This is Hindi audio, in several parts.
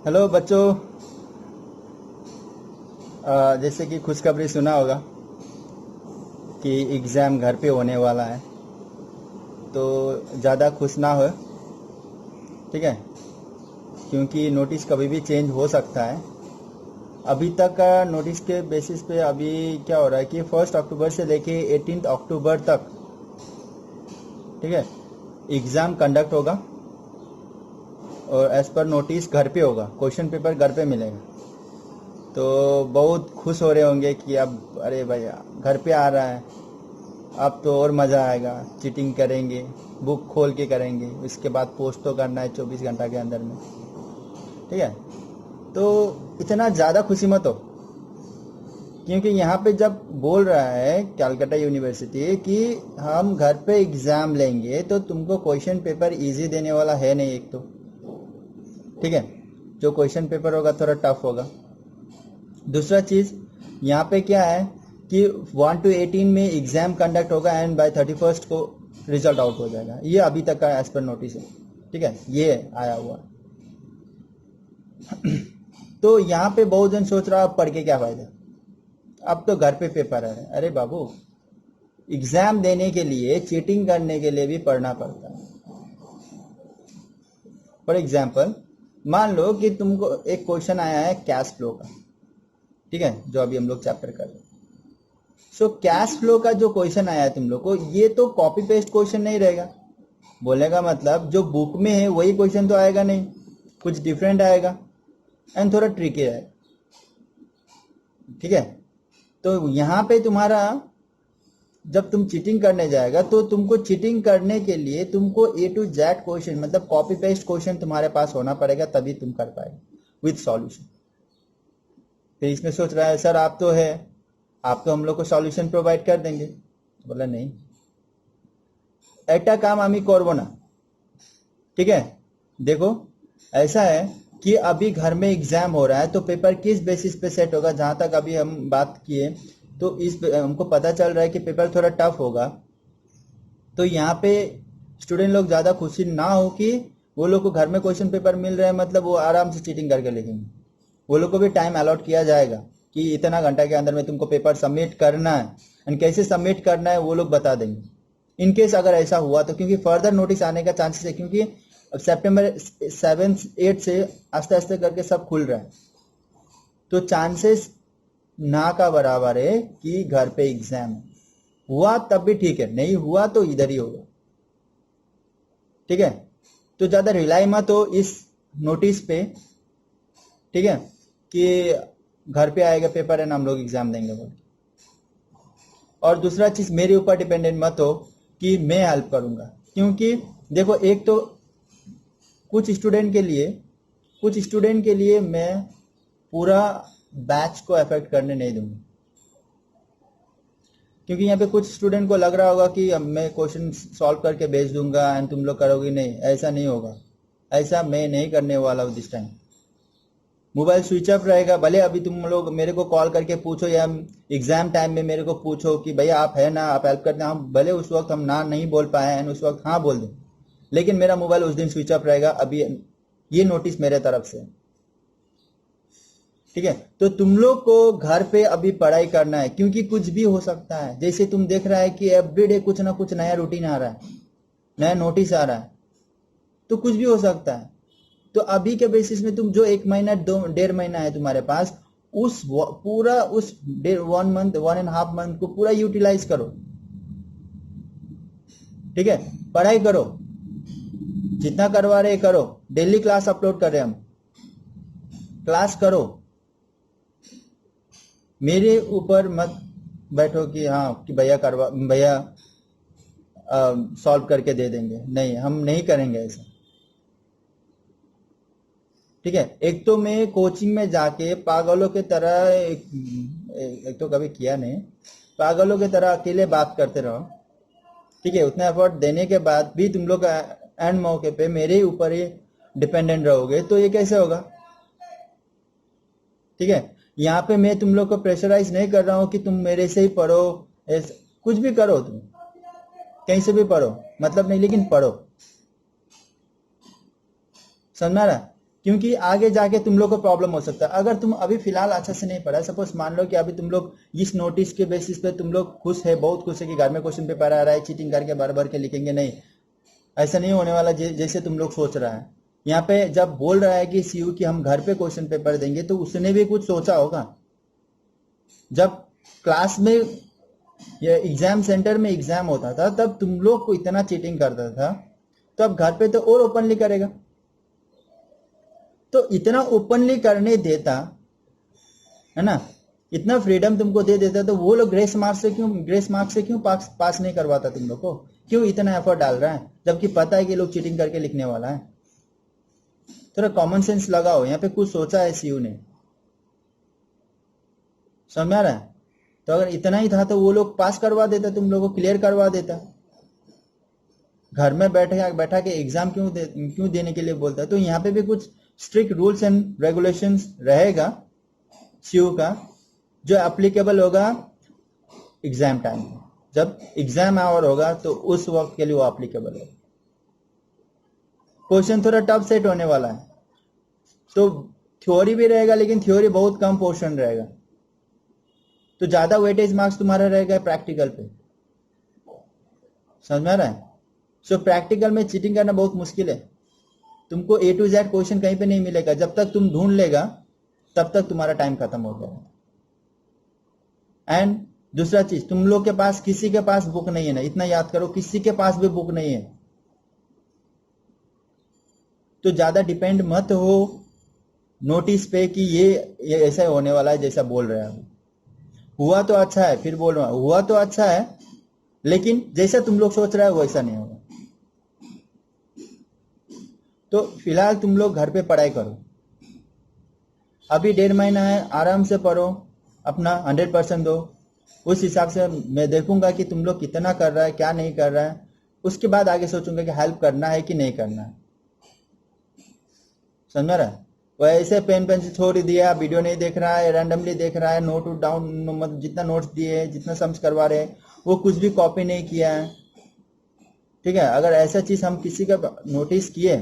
हेलो बच्चों। जैसे कि खुशखबरी सुना होगा कि एग्ज़ाम घर पे होने वाला है, तो ज़्यादा खुश ना हो। ठीक है, क्योंकि नोटिस कभी भी चेंज हो सकता है। अभी तक का नोटिस के बेसिस पे अभी क्या हो रहा है कि 1 अक्टूबर से लेके 18 अक्टूबर तक, ठीक है, एग्ज़ाम कंडक्ट होगा और एज़ पर नोटिस घर पे होगा, क्वेश्चन पेपर घर पे मिलेगा। तो बहुत खुश हो रहे होंगे कि अब अरे भैया घर पे आ रहा है, अब तो और मज़ा आएगा। चीटिंग करेंगे, बुक खोल के करेंगे, उसके बाद पोस्ट तो करना है 24 घंटा के अंदर में। ठीक है, तो इतना ज़्यादा खुशी मत हो, क्योंकि यहाँ पे जब बोल रहा है कलकत्ता यूनिवर्सिटी कि हम घर पे एग्ज़ाम लेंगे, तो तुमको क्वेश्चन पेपर इजी देने वाला है नहीं एक तो। ठीक है, जो क्वेश्चन पेपर होगा थोड़ा टफ होगा। दूसरा चीज़ यहाँ पे क्या है कि 1 to 18 में एग्ज़ाम कंडक्ट होगा एंड बाय 31 को रिजल्ट आउट हो जाएगा। ये अभी तक का एज पर नोटिस है। ठीक है, ये आया हुआ। तो यहाँ पे बहुत जन सोच रहा है अब पढ़ के क्या फायदा, अब तो घर पे पेपर है। अरे बाबू, एग्जाम देने के लिए, चीटिंग करने के लिए भी पढ़ना पड़ता है। फॉर एग्जाम्पल, मान लो कि तुमको एक क्वेश्चन आया है कैश फ्लो का, ठीक है, जो अभी हम लोग चैप्टर कर रहे हैं। सो कैश फ्लो का जो क्वेश्चन आया है तुम लोग को, ये तो कॉपी पेस्ट क्वेश्चन नहीं रहेगा। बोलने का मतलब जो बुक में है वही क्वेश्चन तो आएगा नहीं, कुछ डिफरेंट आएगा एंड थोड़ा ट्रिकी है। ठीक है, तो यहाँ पे तुम्हारा, जब तुम चीटिंग करने जाएगा तो तुमको चीटिंग करने के लिए तुमको A to Z क्वेश्चन, मतलब कॉपी पेस्ट क्वेश्चन तुम्हारे पास होना पड़ेगा, तभी तुम कर पाएगा विथ सॉल्यूशन। फिर इसमें सोच रहा है सर आप तो है, आप तो हम लोग को सॉल्यूशन प्रोवाइड कर देंगे। बोला नहीं, একটা काम আমি করব না। ठीक है, देखो ऐसा है कि अभी घर में एग्जाम हो रहा है, तो पेपर किस बेसिस पे सेट होगा। जहां तक अभी हम बात किए तो हमको पता चल रहा है कि पेपर थोड़ा टफ होगा। तो यहाँ पे स्टूडेंट लोग ज़्यादा खुशी ना हो कि वो लोग को घर में क्वेश्चन पेपर मिल रहे हैं, मतलब वो आराम से चीटिंग करके लिखेंगे। वो लोग को भी टाइम अलॉट किया जाएगा कि इतना घंटा के अंदर में तुमको पेपर सबमिट करना है, एंड कैसे सबमिट करना है वो लोग बता देंगे। इन केस अगर ऐसा हुआ तो, क्योंकि फर्दर नोटिस आने का चांसेस है, क्योंकि अब सितंबर 7-8 से आस्ते आस्ते करके सब खुल रहा है, तो चांसेस ना का बराबर है कि घर पे एग्जाम हुआ तब भी ठीक है, नहीं हुआ तो इधर ही होगा। ठीक है, तो ज़्यादा रिलाई मत हो इस नोटिस पे। ठीक है, कि घर पे आएगा पेपर एंड हम लोग एग्जाम देंगे बोल। और दूसरा चीज़, मेरे ऊपर डिपेंडेंट मत हो कि मैं हेल्प करूंगा, क्योंकि देखो एक तो कुछ स्टूडेंट के लिए मैं पूरा बैच को अफेक्ट करने नहीं दूंगा। क्योंकि यहाँ पे कुछ स्टूडेंट को लग रहा होगा कि अब मैं क्वेश्चन सॉल्व करके भेज दूंगा एंड तुम लोग करोगे, नहीं ऐसा नहीं होगा। ऐसा मैं नहीं करने वाला हूँ this time. Mobile switch off रहेगा, भले अभी तुम लोग मेरे को कॉल करके पूछो या एग्जाम टाइम में मेरे को पूछो कि भैया आप है ना, आप हेल्प करते हैं, हम भले उस वक्त हम ना नहीं बोल पाए एंड उस वक्त हाँ बोल दें, लेकिन मेरा मोबाइल उस दिन स्विच ऑफ रहेगा। अभी ये नोटिस मेरे तरफ से। ठीक है, तो तुम लोग को घर पे अभी पढ़ाई करना है, क्योंकि कुछ भी हो सकता है। जैसे तुम देख रहा है कि एवरीडे कुछ ना कुछ नया रूटीन आ रहा है, नया नोटिस आ रहा है, तो कुछ भी हो सकता है। तो अभी के बेसिस में तुम जो 1 महीना 1.5 महीना है तुम्हारे पास, पूरा उस 1 मंथ 1.5 मंथ को पूरा यूटिलाइज करो। ठीक है, पढ़ाई करो, जितना करवा रहे करो। डेली क्लास अपलोड कर रहे हैं हम, क्लास करो। मेरे ऊपर मत बैठो कि हाँ कि भैया सॉल्व करके दे देंगे, नहीं हम नहीं करेंगे ऐसा। ठीक है, एक तो मैं कोचिंग में जाके पागलों की तरह एक तो कभी किया नहीं, पागलों की तरह अकेले बात करते रहो। ठीक है, उतना एफर्ट देने के बाद भी तुम लोग एंड मौके पे मेरे ही ऊपर ही डिपेंडेंट रहोगे, तो ये कैसे होगा। ठीक है, यहाँ पे मैं तुम लोग को प्रेशराइज नहीं कर रहा हूँ कि तुम मेरे से ही पढ़ो, कुछ भी करो, तुम कहीं से भी पढ़ो, मतलब नहीं, लेकिन पढ़ो। समझा रहा, क्योंकि आगे जाके तुम लोग को प्रॉब्लम हो सकता है। अगर तुम अभी फिलहाल अच्छा से नहीं पढ़ा, सपोज मान लो कि अभी तुम लोग इस नोटिस के बेसिस पे तुम लोग खुश है, बहुत खुश है कि घर में क्वेश्चन पेपर आ रहा है, चीटिंग करके भर भर के लिखेंगे, नहीं, ऐसा नहीं होने वाला जैसे तुम लोग सोच रहा है। यहाँ पे जब बोल रहा है कि सीयू की हम घर पे क्वेश्चन पेपर देंगे, तो उसने भी कुछ सोचा होगा। जब क्लास में या एग्जाम सेंटर में एग्जाम होता था तब तुम लोग को इतना चीटिंग करता था, तो अब घर पे तो और ओपनली करेगा। तो इतना ओपनली करने देता है ना, इतना फ्रीडम तुमको दे देता, तो वो लोग ग्रेस मार्क्स से क्यों पास नहीं करवाता तुम लोग को? क्यों इतना एफर्ट डाल रहा है जबकि पता है कि लोग चीटिंग करके लिखने वाला है? थोड़ा कॉमन सेंस लगाओ, यहाँ पे कुछ सोचा है सीयू ने, समझ में आ रहा है? तो अगर इतना ही था तो वो लोग पास करवा देता, तुम लोगों को क्लियर करवा देता। घर में बैठा के एग्जाम क्यों देने के लिए बोलता है? तो यहाँ पे भी कुछ स्ट्रिक्ट रूल्स एंड रेगुलेशंस रहेगा सीयू का, जो एप्लीकेबल होगा एग्जाम टाइम। जब एग्जाम आवर होगा तो उस वक्त के लिए वो एप्लीकेबल होगा। क्वेश्चन थोड़ा टफ सेट होने वाला है, तो थ्योरी भी रहेगा, लेकिन थ्योरी बहुत कम पोर्शन रहेगा, तो ज्यादा वेटेज मार्क्स तुम्हारा रहेगा प्रैक्टिकल पे। समझ में आ रहा है? सो प्रैक्टिकल में चीटिंग करना बहुत मुश्किल है। तुमको A to Z क्वेश्चन कहीं पे नहीं मिलेगा, जब तक तुम ढूंढ लेगा तब तक तुम्हारा टाइम खत्म हो गया। एंड दूसरा चीज, तुम लोग के पास किसी के पास बुक नहीं है ना, इतना याद करो, किसी के पास भी बुक नहीं है। तो ज्यादा डिपेंड मत हो नोटिस पे कि ये ऐसा होने वाला है जैसा बोल रहे हैं। हुआ तो अच्छा है, फिर बोल रहा हूं, हुआ तो अच्छा है, लेकिन जैसा तुम लोग सोच रहे हो वैसा नहीं होगा। तो फिलहाल तुम लोग घर पे पढ़ाई करो, अभी 1.5 महीना है, आराम से पढ़ो, अपना 100% दो। उस हिसाब से मैं देखूंगा कि तुम लोग कितना कर रहा है, क्या नहीं कर रहा है, उसके बाद आगे सोचूंगा कि हेल्प करना है कि नहीं करना है। समझ रहा है? वो ऐसे पेन पेंसिल छोड़ दिया, वीडियो नहीं देख रहा है, रैंडमली देख रहा है, नोट डाउन, मतलब जितना नोट्स दिए, जितना सम्स करवा रहे हैं, वो कुछ भी कॉपी नहीं किया है। ठीक है, अगर ऐसा चीज हम किसी का नोटिस किए,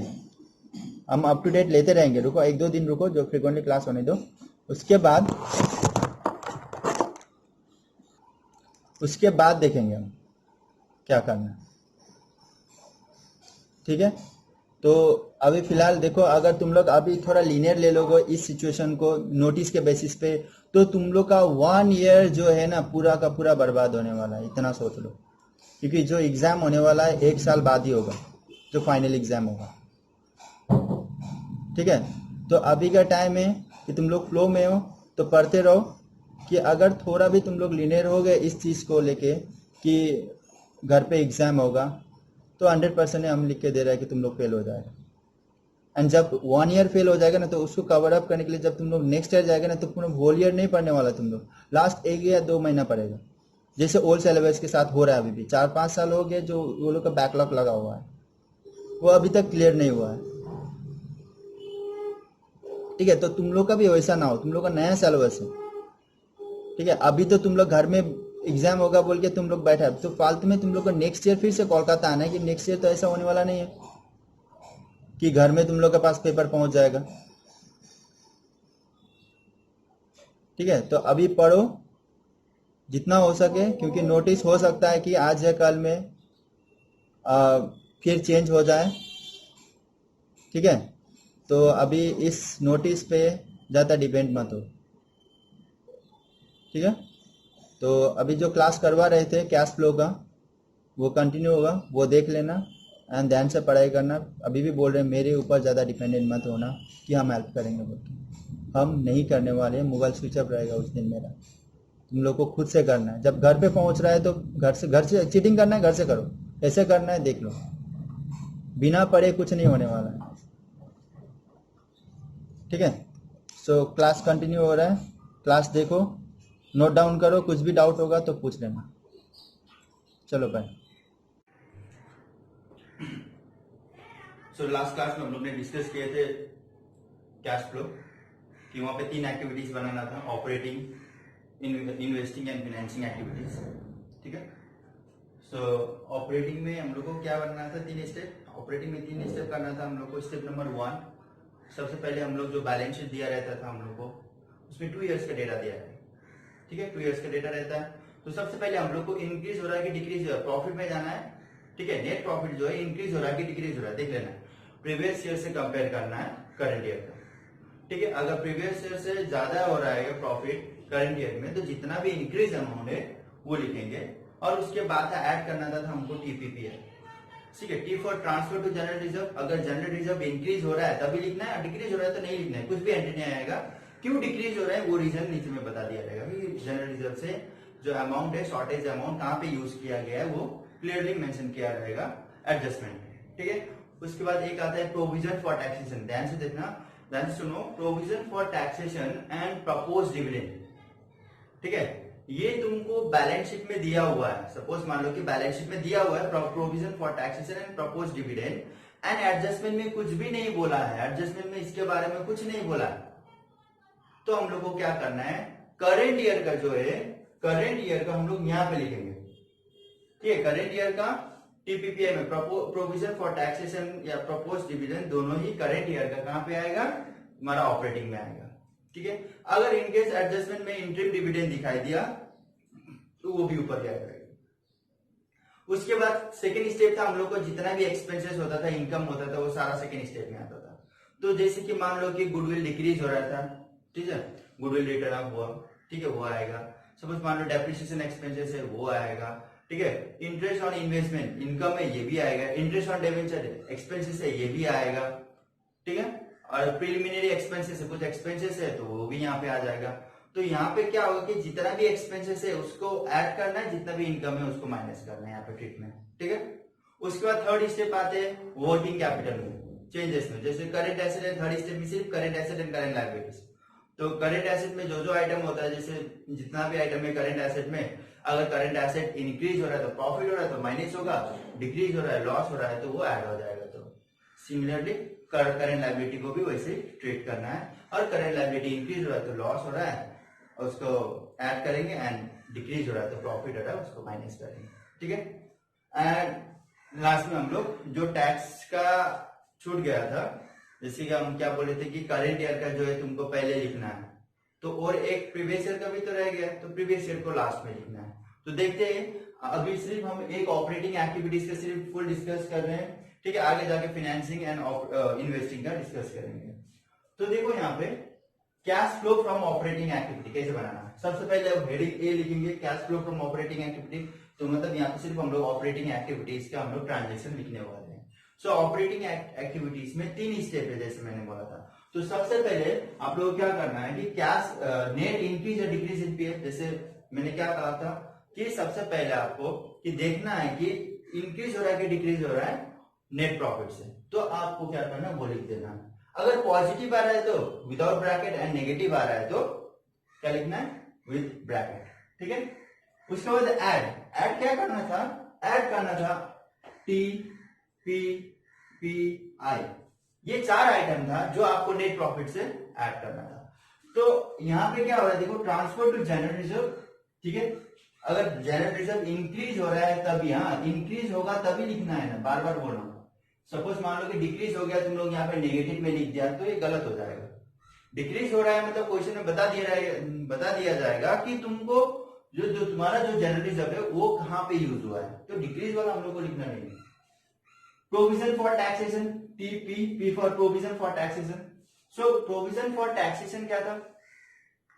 हम अप टू डेट लेते रहेंगे। रुको 1-2 दिन रुको, जो फ्रिक्वेंटली क्लास होने दो, उसके बाद देखेंगे हम क्या करना है। ठीक है, तो अभी फिलहाल देखो, अगर तुम लोग अभी थोड़ा लीनियर ले लोगे इस सिचुएशन को नोटिस के बेसिस पे, तो तुम लोग का 1 ईयर जो है ना पूरा का पूरा बर्बाद होने वाला है, इतना सोच लो। क्योंकि जो एग्जाम होने वाला है 1 साल बाद ही होगा, जो फाइनल एग्जाम होगा। ठीक है, तो अभी का टाइम है कि तुम लोग फ्लो में हो तो पढ़ते रहो, कि अगर थोड़ा भी तुम लोग लीनियर हो गए इस चीज़ को लेके कि घर पे एग्जाम होगा, तो 100% हम लिख के दे रहे हैं कि तुम लोग फेल हो जाएगा। एंड जब 1 ईयर फेल हो जाएगा ना, तो उसको कवर अप करने के लिए जब तुम लोग नेक्स्ट ईयर जाएगा ना, तो पूरा होल ईयर नहीं पढ़ने वाला तुम लोग, लास्ट 1 या 2 महीना पड़ेगा, जैसे ओल्ड सिलेबस के साथ हो रहा है। अभी भी 4-5 साल हो गए जो वो लोग का बैकलॉग लगा हुआ है, वो अभी तक क्लियर नहीं हुआ है। ठीक है, तो तुम लोग का भी वैसा ना हो, तुम लोग का नया सिलेबस है। ठीक है, अभी तो तुम लोग घर में एग्जाम होगा बोल के तुम लोग बैठे, तो फालतू में तुम लोग को नेक्स्ट ईयर फिर से कोलकाता आना है, कि नेक्स्ट ईयर तो ऐसा होने वाला नहीं है कि घर में तुम लोग के पास पेपर पहुंच जाएगा। ठीक है, तो अभी पढ़ो जितना हो सके, क्योंकि नोटिस हो सकता है कि आज या कल में फिर चेंज हो जाए। ठीक है, तो अभी इस नोटिस पे ज़्यादा डिपेंड मत हो। ठीक है, तो अभी जो क्लास करवा रहे थे कैश फ्लो का, वो कंटिन्यू होगा, वो देख लेना एंड ध्यान से पढ़ाई करना। अभी भी बोल रहे हैं मेरे ऊपर ज़्यादा डिपेंडेंट मत होना कि हम हेल्प करेंगे बोल के, हम नहीं करने वाले। मोबाइल स्विच ऑफ रहेगा उस दिन मेरा, तुम लोग को खुद से करना है। जब घर पे पहुंच रहा है तो घर से चीटिंग करना है, घर से करो, ऐसे करना है, देख लो, बिना पढ़े कुछ नहीं होने वाला है। ठीक है, सो क्लास कंटिन्यू हो रहा है, क्लास देखो, नोट डाउन करो, कुछ भी डाउट होगा तो पूछ लेना। चलो बाय। सो लास्ट क्लास में हम लोग ने डिस्कस किए थे कैश फ्लो, कि वहाँ पे 3 एक्टिविटीज बनाना था, operating, investing and financing activities. ठीक है, सो ऑपरेटिंग में हम लोग को क्या बनाना था, 3 स्टेप। ऑपरेटिंग में 3 स्टेप करना था हम लोग को। स्टेप नंबर 1, सबसे पहले हम लोग जो बैलेंस शीट दिया रहता था हम लोग को, उसमें 2 इयर्स का डेटा दिया है, ठीक है, 2 इयर्स का डेटा रहता है। तो सबसे पहले हम लोग को इंक्रीज हो रहा है कि डिक्रीज हो रहा है, प्रॉफिट में जाना है, ठीक है, नेट प्रॉफिट जो है इंक्रीज हो रहा है कि डिक्रीज हो रहा है देख लेना है। प्रीवियस ईयर से कंपेयर करना है करंट ईयर का, ठीक है। अगर प्रीवियस ईयर से ज्यादा हो रहा है प्रॉफिट करंट ईयर में, तो जितना भी इंक्रीज अमाउंट है वो लिखेंगे, और उसके बाद ऐड करना था हमको टीपीपीआई, ठीक है, T for transfer to general reserve. अगर जनरल रिजर्व इंक्रीज हो रहा है तभी लिखना है, डिक्रीज हो रहा है तो नहीं लिखना है, कुछ भी एंट्री नहीं आएगा। क्यों डिक्रीज हो रहा है वो रीजन नीचे में बता दिया जाएगा कि जनरल रिजर्व से जो अमाउंट है, शॉर्टेज अमाउंट कहाँ पे यूज किया गया है वो क्लियरली मेंशन किया रहेगा एडजस्टमेंट में, ठीक है। उसके बाद एक आता है प्रोविजन फॉर टैक्सेशन, ध्यान से देखना, ध्यान से सुनो, provision for taxation and propose dividend, ठीक है। ये तुमको बैलेंस शीट में दिया हुआ है, सपोज मान लो कि बैलेंस शीट में दिया हुआ है provision for taxation and propose dividend, and adjustment में कुछ भी नहीं बोला है, एडजस्टमेंट में इसके बारे में कुछ नहीं बोला है, तो हम लोग को क्या करना है, करेंट ईयर का जो है, करेंट ईयर का हम लोग यहां पे लिखेंगे, ठीक है। करेंट ईयर का टीपीपीआई में प्रोविजन फॉर टैक्सेशन या प्रपोज डिविडेंड दोनों ही करेंट ईयर का कहां पे आएगा, हमारा ऑपरेटिंग में आएगा, ठीक है। अगर इनकेस एडजस्टमेंट में इंटरिम डिविडेंड दिखाई दिया तो वो भी ऊपर जाएगा। उसके बाद सेकेंड स्टेप था हम लोग को, जितना भी एक्सपेंसेस होता था, इनकम होता था, वो सारा सेकेंड स्टेप में आता था। तो जैसे कि मान लो कि गुडविल डिक्रीज हो रहा था, ठीक है, गुडविल रिटर्न ऑफ हुआ, ठीक है, वो आएगा। सपोज मान लो डेप्रिसिएशन एक्सपेंसेस है, वो आएगा, ठीक है। इंटरेस्ट ऑन इन्वेस्टमेंट इनकम है, ये भी आएगा। इंटरेस्ट ऑन डिवेंचर एक्सपेंसेस है, ये भी आएगा, ठीक है। और प्रिलिमिनरी एक्सपेंसेस है, कुछ एक्सपेंसेस है तो वो भी यहाँ पे आ जाएगा। तो यहाँ पे क्या होगा कि जितना भी एक्सपेंसेस है उसको ऐड करना है, जितना भी इनकम है उसको माइनस करना है यहाँ पे ट्रीटमेंट, ठीक है। उसके बाद थर्ड स्टेप आते हैं वर्किंग कैपिटल में चेंजेस में, जैसे करेंट एसेट है, थर्ड स्टेप में सिर्फ current asset and current liabilities. तो करेंट एसेट में जो जो आइटम होता है, जैसे जितना भी आइटम है करेंट एसेट में, अगर करेंट एसेट इंक्रीज हो रहा है तो प्रॉफिट हो रहा है तो माइनस होगा, डिक्रीज हो रहा है, लॉस हो रहा है तो वो ऐड हो जाएगा। तो सिमिलरली करेंट लायबिलिटी को भी वैसे ट्रीट करना है, और करेंट लायबिलिटी इंक्रीज हो रहा है तो लॉस हो रहा है, उसको ऐड करेंगे, एंड डिक्रीज हो रहा है तो प्रॉफिट हो रहा है उसको माइनस करेंगे, ठीक है। एंड लास्ट में हम लोग जो टैक्स का छूट गया था, जैसे कि हम क्या बोले थे कि करेंट ईयर का जो है तुमको पहले लिखना है, तो और एक प्रीवियस ईयर का भी तो रह गया, तो प्रीवियस ईयर को लास्ट में लिखना है। तो देखते हैं, अभी सिर्फ हम एक ऑपरेटिंग एक्टिविटीज का सिर्फ फुल डिस्कस कर रहे हैं, ठीक है, आगे जाके फाइनेंसिंग एंड इन्वेस्टिंग का डिस्कस करेंगे। तो देखो यहाँ पे cash flow from operating activity कैसे बनाना है। सबसे पहले हेडिंग ए लिखेंगे, cash flow from operating activity, तो मतलब यहाँ पे सिर्फ हम लोग ऑपरेटिंग एक्टिविटीज का हम लोग ट्रांजेक्शन लिखने वाले हैं। सो ऑपरेटिंग एक्टिविटीज में 3 स्टेप है, जैसे मैंने बोला था। तो सबसे पहले आप लोग क्या करना है कि कैश नेट इंक्रीज या डिक्रीज इन पीएफ, जैसे मैंने क्या कहा था कि सबसे पहले आपको कि देखना है कि इंक्रीज हो रहा है कि डिक्रीज हो रहा है नेट प्रॉफिट से, तो आपको क्या करना है वो लिख देना है। अगर पॉजिटिव आ रहा है तो विदाउट ब्रैकेट, एंड नेगेटिव आ रहा है तो क्या लिखना है, विद ब्रैकेट, ठीक है। उसके बाद ऐड क्या करना था, ऐड करना था टी पी पी आई, ये 4 आइटम था जो आपको नेट प्रॉफिट से ऐड करना था। तो यहाँ पे क्या हो रहा है, देखो, ट्रांसफर टू जनरल रिजर्व, ठीक है। अगर जनरल रिजर्व इंक्रीज हो रहा है तभी, हाँ इंक्रीज होगा तभी लिखना है ना, बार बार बोलना। सपोज मान लो कि डिक्रीज हो गया, तुम लोग यहाँ पे नेगेटिव में लिख दिया तो ये गलत हो जाएगा। डिक्रीज हो रहा है मतलब क्वेश्चन में बता दिया जाएगा कि तुमको जो तुम्हारा जो जनरल रिजर्व है वो कहाँ पे यूज हुआ है, तो डिक्रीज वाला हम लोग को लिखना नहीं है। Provision for taxation, P for provision for taxation. So provision for taxation क्या था,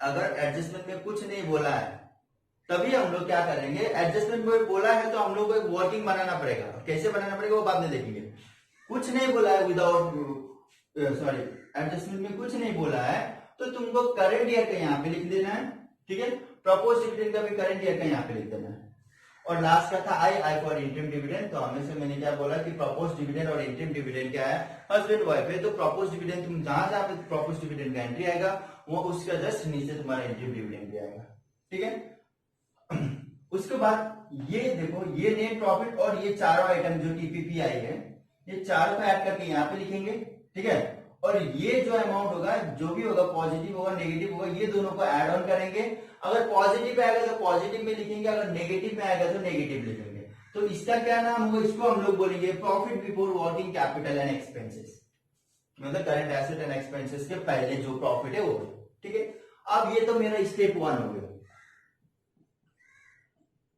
अगर एडजस्टमेंट में कुछ नहीं बोला है तभी हम लोग क्या करेंगे, एडजस्टमेंट में बोला है तो हम लोग को एक वर्किंग बनाना पड़ेगा, कैसे बनाना पड़ेगा वो बाद में देखेंगे। कुछ नहीं बोला है, एडजस्टमेंट में कुछ नहीं बोला है तो तुमको करंट ईयर का यहाँ पे लिख देना है, ठीक है। प्रपोज डिविडेंड का भी करंट ईयर का यहाँ पे लिख देना है। और लास्ट का था आई फॉर इंटरिम डिविडेंड, तो हमें से मैंने क्या बोला कि प्रपोज डिविडेंड और इंटरिम डिविडेंड क्या है, हस्बैंड वाइफ है, तो प्रपोज डिविडेंड तुम जहां जहां पे प्रपोज डिविडेंड का एंट्री आएगा वो उसका जस्ट नीचे तुम्हारा इंटरिम डिविडेंड भी आएगा, ठीक है। उसके बाद ये देखो, ये नेट प्रॉफिट और ये चारों आइटम जो टीपीपीआई है, ये चारों को ऐड करके यहाँ पे लिखेंगे, ठीक है। और ये जो अमाउंट होगा, जो भी होगा, पॉजिटिव होगा नेगेटिव होगा, ये दोनों को ऐड ऑन करेंगे। अगर पॉजिटिव आएगा तो पॉजिटिव में लिखेंगे, अगर नेगेटिव में आएगा तो नेगेटिव लिखेंगे। तो इसका क्या नाम होगा, इसको हम लोग बोलेंगे profit before working capital and expenses. मतलब करंट एसेट एंड एक्सपेंसेस के पहले जो प्रॉफिट है वो, ठीक है। अब ये तो मेरा स्टेप 1 हो गया,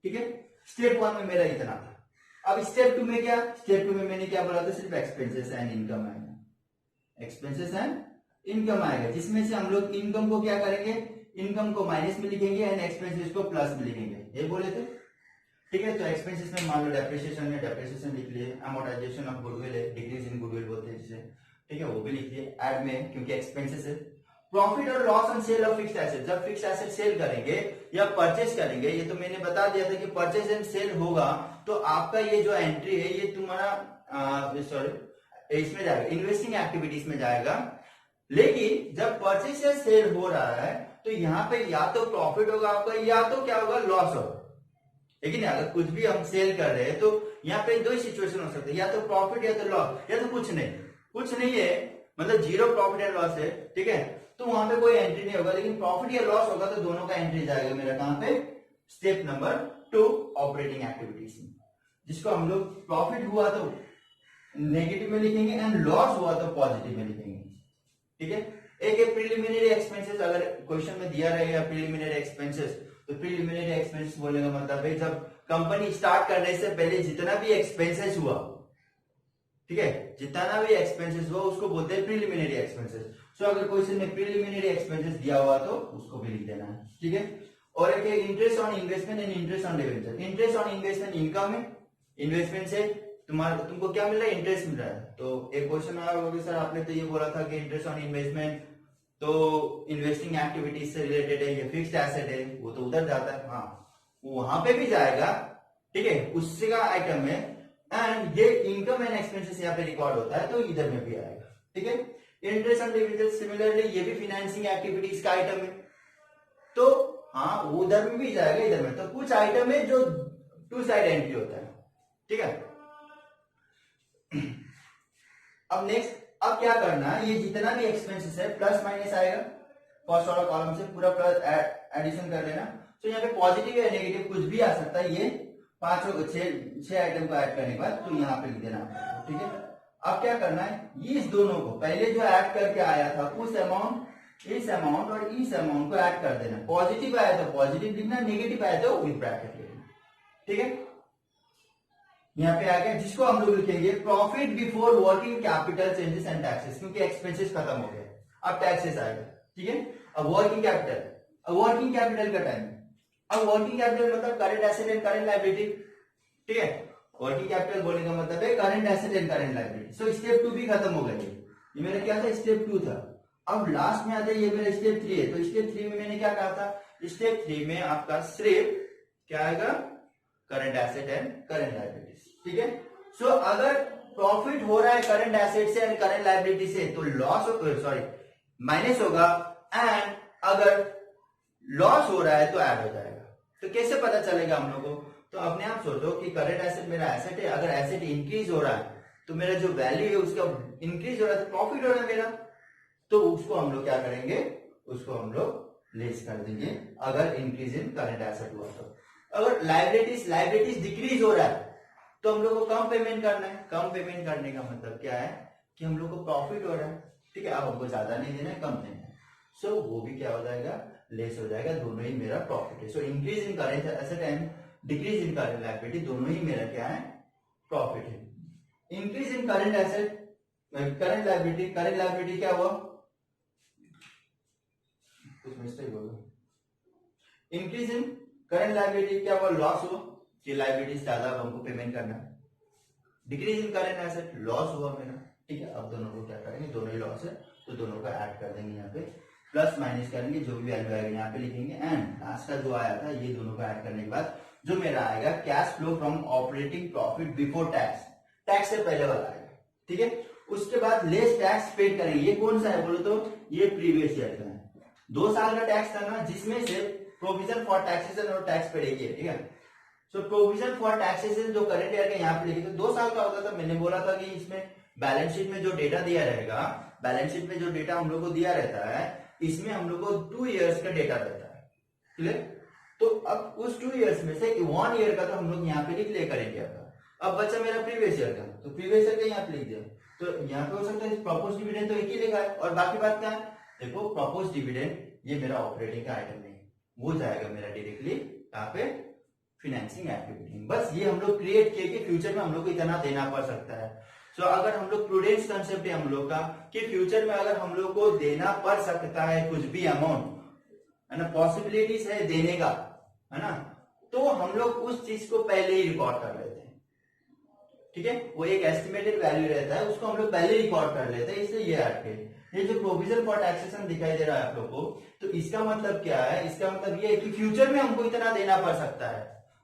ठीक है। स्टेप 1 में मेरा इतना था। अब स्टेप 2 में क्या, स्टेप 2 में मैंने क्या बोला था, सिर्फ एक्सपेंसेस एंड इनकम आएगा, एक्सपेंसेस एंड इनकम आएगा, जिसमें से हम लोग इनकम को क्या करेंगे, इनकम को माइनस में लिखेंगे एंड एक्सपेंसेस को प्लस में लिखेंगे, ये बोले थे, ठीक है। तो एक्सपेंसेस में मान लो डेप्रिसिएशन है, डेप्रिसिएशन लिख लिए, अमोर्टाइजेशन ऑफ गुडविल है, डिक्रीज इन गुडविल बोलते हैं जिसे, ठीक है, वो भी लिख लिए ऐड में, क्योंकि एक्सपेंसेस है। प्रॉफिट और loss on sale of fixed asset, जब फिक्स्ड एसेट सेल करेंगे या परचेस करेंगे, ये तो मैंने बता दिया था कि परचेस एंड सेल होगा, तो आपका ये जो एंट्री है ये तुम्हारा सॉरी इसमें जाएगा, इन्वेस्टिंग एक्टिविटीज में जाएगा। लेकिन जब परचेस या सेल हो रहा है तो यहाँ पे या तो प्रॉफिट होगा आपका या तो क्या होगा, लॉस होगा। लेकिन अगर कुछ भी हम सेल कर रहे हैं तो यहाँ पे दो ही सिचुएशन हो सकते हैं, या तो प्रॉफिट या तो लॉस, या तो कुछ नहीं है, मतलब जीरो प्रॉफिट या लॉस है, ठीक है, तो वहां पे कोई एंट्री नहीं होगा। लेकिन प्रॉफिट या लॉस होगा तो दोनों का एंट्री जाएगा मेरा कहां पे, स्टेप नंबर 2 ऑपरेटिंग एक्टिविटीज में, जिसको हम लोग प्रॉफिट हुआ तो नेगेटिव में लिखेंगे एंड लॉस हुआ तो पॉजिटिव में लिखेंगे, ठीक है। एक प्रिलिमिनरी एक्सपेंसेस, अगर क्वेश्चन में दिया रहेगा प्रिलिमिनरी एक्सपेंसेस, तो प्रिलिमिनरी एक्सपेंसेस बोलने का मतलब है जब कंपनी स्टार्ट करने से पहले जितना भी एक्सपेंसेस हुआ, ठीक है, जितना भी एक्सपेंसेस हुआ उसको बोलते हैं प्रिलिमिनरी एक्सपेंसेस। सो अगर क्वेश्चन में प्रिलिमिनरी एक्सपेंसेस दिया हुआ तो उसको भी लिख देना है, ठीक है। और एक interest on investment and interest on debenture. Interest on investment income है, इन्वेस्टमेंट से तुमको क्या मिल रहा है, इंटरेस्ट मिल रहा है। तो एक क्वेश्चन आया होगा सर आपने तो ये बोला था कि इंटरेस्ट ऑन इन्वेस्टमेंट तो इन्वेस्टिंग एक्टिविटीज से रिलेटेड है, ये फिक्स्ड एसेट है, वो तो उधर जाता है, हाँ वहां पे भी जाएगा, ठीक है, उससे का आइटम में, एंड ये इनकम एंड एक्सपेंसेस यहाँ पे रिकॉर्ड होता है तो इधर में भी आएगा, ठीक है। इंटरेस्ट ऑन डिविडेंड सिमिलरली ये भी फाइनेंसिंग एक्टिविटीज का आइटम है, तो हाँ उधर में भी जाएगा इधर में। तो कुछ आइटम है जो टू साइड एंट्री होता है, ठीक है। अब नेक्स्ट, अब क्या करना है, ये जितना भी एक्सपेंसेस है प्लस माइनस आएगा, फर्स्ट वाला कॉलम से पूरा प्लस एडिशन कर लेना। तो यहाँ पे पॉजिटिव या नेगेटिव कुछ भी आ सकता है, ये पांचों छह आइटम को ऐड करने के बाद तो यहाँ पे लिख देना, ठीक है। अब क्या करना है, इस दोनों को पहले जो ऐड करके आया था उस अमाउंट, इस अमाउंट और इस अमाउंट को ऐड कर देना। पॉजिटिव आया तो पॉजिटिव लिखना, नेगेटिव आया तो विद ब्रैकेट लिखना, ठीक है। यहाँ पे आ गया, जिसको हम लोग लिखेंगे profit before working capital changes and taxes, क्योंकि एक्सपेंसेस खत्म हो गए, अब टैक्सेस आएगा, ठीक है। अब वर्किंग कैपिटल, अब वर्किंग कैपिटल का टाइम, अब वर्किंग कैपिटल मतलब current asset and current liability, ठीक है। वर्किंग कैपिटल बोलने का मतलब है current asset and current liability. So step 2 भी खत्म हो गया, ये मेरा क्या था, स्टेप 2 था। अब लास्ट में आता है ये मेरा स्टेप 3 है। तो स्टेप 3 में मैंने क्या कहा था, स्टेप 3 में आपका सिर्फ क्या आएगा, current asset and current liability, ठीक है। सो अगर प्रॉफिट हो रहा है करंट एसेट से एंड करंट लायबिलिटी से तो लॉस, सॉरी माइनस होगा, एंड अगर लॉस हो रहा है तो ऐड हो जाएगा। तो कैसे पता चलेगा हम लोगों को, तो अपने आप सोचो कि करंट एसेट मेरा एसेट है, अगर एसेट इंक्रीज हो रहा है तो मेरा जो वैल्यू है उसका इंक्रीज हो रहा है तो प्रॉफिट हो रहा है मेरा, तो उसको हम लोग क्या करेंगे, उसको हम लोग लेस कर देंगे अगर इंक्रीज इन करंट एसेट हुआ तो। अगर लायबिलिटीज डिक्रीज हो रहा है तो हम लोग को कम पेमेंट करना है। कम पेमेंट करने का मतलब क्या है कि हम लोग को प्रॉफिट हो रहा है, ठीक है, अब हमको ज्यादा नहीं देना है, कम देना है, सो वो भी क्या हो जाएगा, लेस हो जाएगा, दोनों ही मेरा प्रॉफिट है। So increase in current asset and decrease in current liability दोनों ही मेरा क्या है, प्रॉफिट है। Increase in current asset, current liability क्या हुआ, कुछ मिस्टेक होगा, इंक्रीज इन करंट लायबिलिटी क्या हुआ, लॉस हुआ कि लायबिलिटी ज्यादा हमको पेमेंट करना है। Decrease in current asset loss हुआ मेरा, ठीक है। अब दोनों को क्या करेंगे, दोनों ही लॉस है तो दोनों का ऐड कर देंगे, यहाँ पे प्लस माइनस करेंगे, जो भी वैल्यू आएगा यहाँ पे लिखेंगे, एंड लास्ट का जो आया था ये दोनों का ऐड करने के बाद जो मेरा आएगा cash flow from operating profit before tax, tax से पहले वाला आएगा, ठीक है। उसके बाद लेस टैक्स पेड करेंगे, ये कौन सा है बोलो तो ये प्रीवियस ईयर का है, 2 साल का टैक्स था ना, जिसमें से प्रोविजन फॉर टैक्सेशन और टैक्स पेड है, ठीक है। सो प्रोविजन फॉर टैक्सेशन जो करंट ईयर के यहाँ पे लिखे थे 2 साल का होता था। मैंने बोला था कि इसमें बैलेंस शीट में जो डेटा दिया रहेगा, बैलेंस शीट में जो डेटा हम लोग को दिया रहता है, इसमें हम लोग को 2 इयर्स का डेटा रहता है, क्लियर। तो अब उस 2 इयर्स में से 1 ईयर का तो हम लोग यहाँ पे लिख ले करेंगे। अब बचा मेरा प्रीवियस ईयर का, तो प्रीवियस ईयर का यहाँ पे लिख दिया, तो यहाँ पे हो सकता है प्रपोज डिविडेंड तो एक ही लिखा है, और बाकी बात क्या है, देखो प्रपोज डिविडेंड ये मेरा ऑपरेटिंग का आइटम नहीं, वो जाएगा मेरा डायरेक्टली यहाँ पे फाइनेंसिंग एक्टिविटी। बस ये हम लोग क्रिएट किए कि फ्यूचर में हम लोग को इतना देना पड़ सकता है। सो अगर हम लोग प्रूडेंस कंसेप्ट है हम लोग का कि फ्यूचर में अगर हम लोग को देना पड़ सकता है कुछ भी अमाउंट, है ना, पॉसिबिलिटीज है देने का, है ना, तो हम लोग उस चीज को पहले ही रिकॉर्ड कर लेते हैं। ठीक है, वो एक एस्टिमेटेड वैल्यू रहता है, उसको हम लोग पहले रिकॉर्ड कर लेते हैं, इसलिए ये आपके ये जो प्रोविजन फॉर टैक्सेशन दिखाई दे रहा है आप लोग को, तो इसका मतलब क्या है, इसका मतलब ये है कि फ्यूचर में हमको इतना देना पड़ सकता है,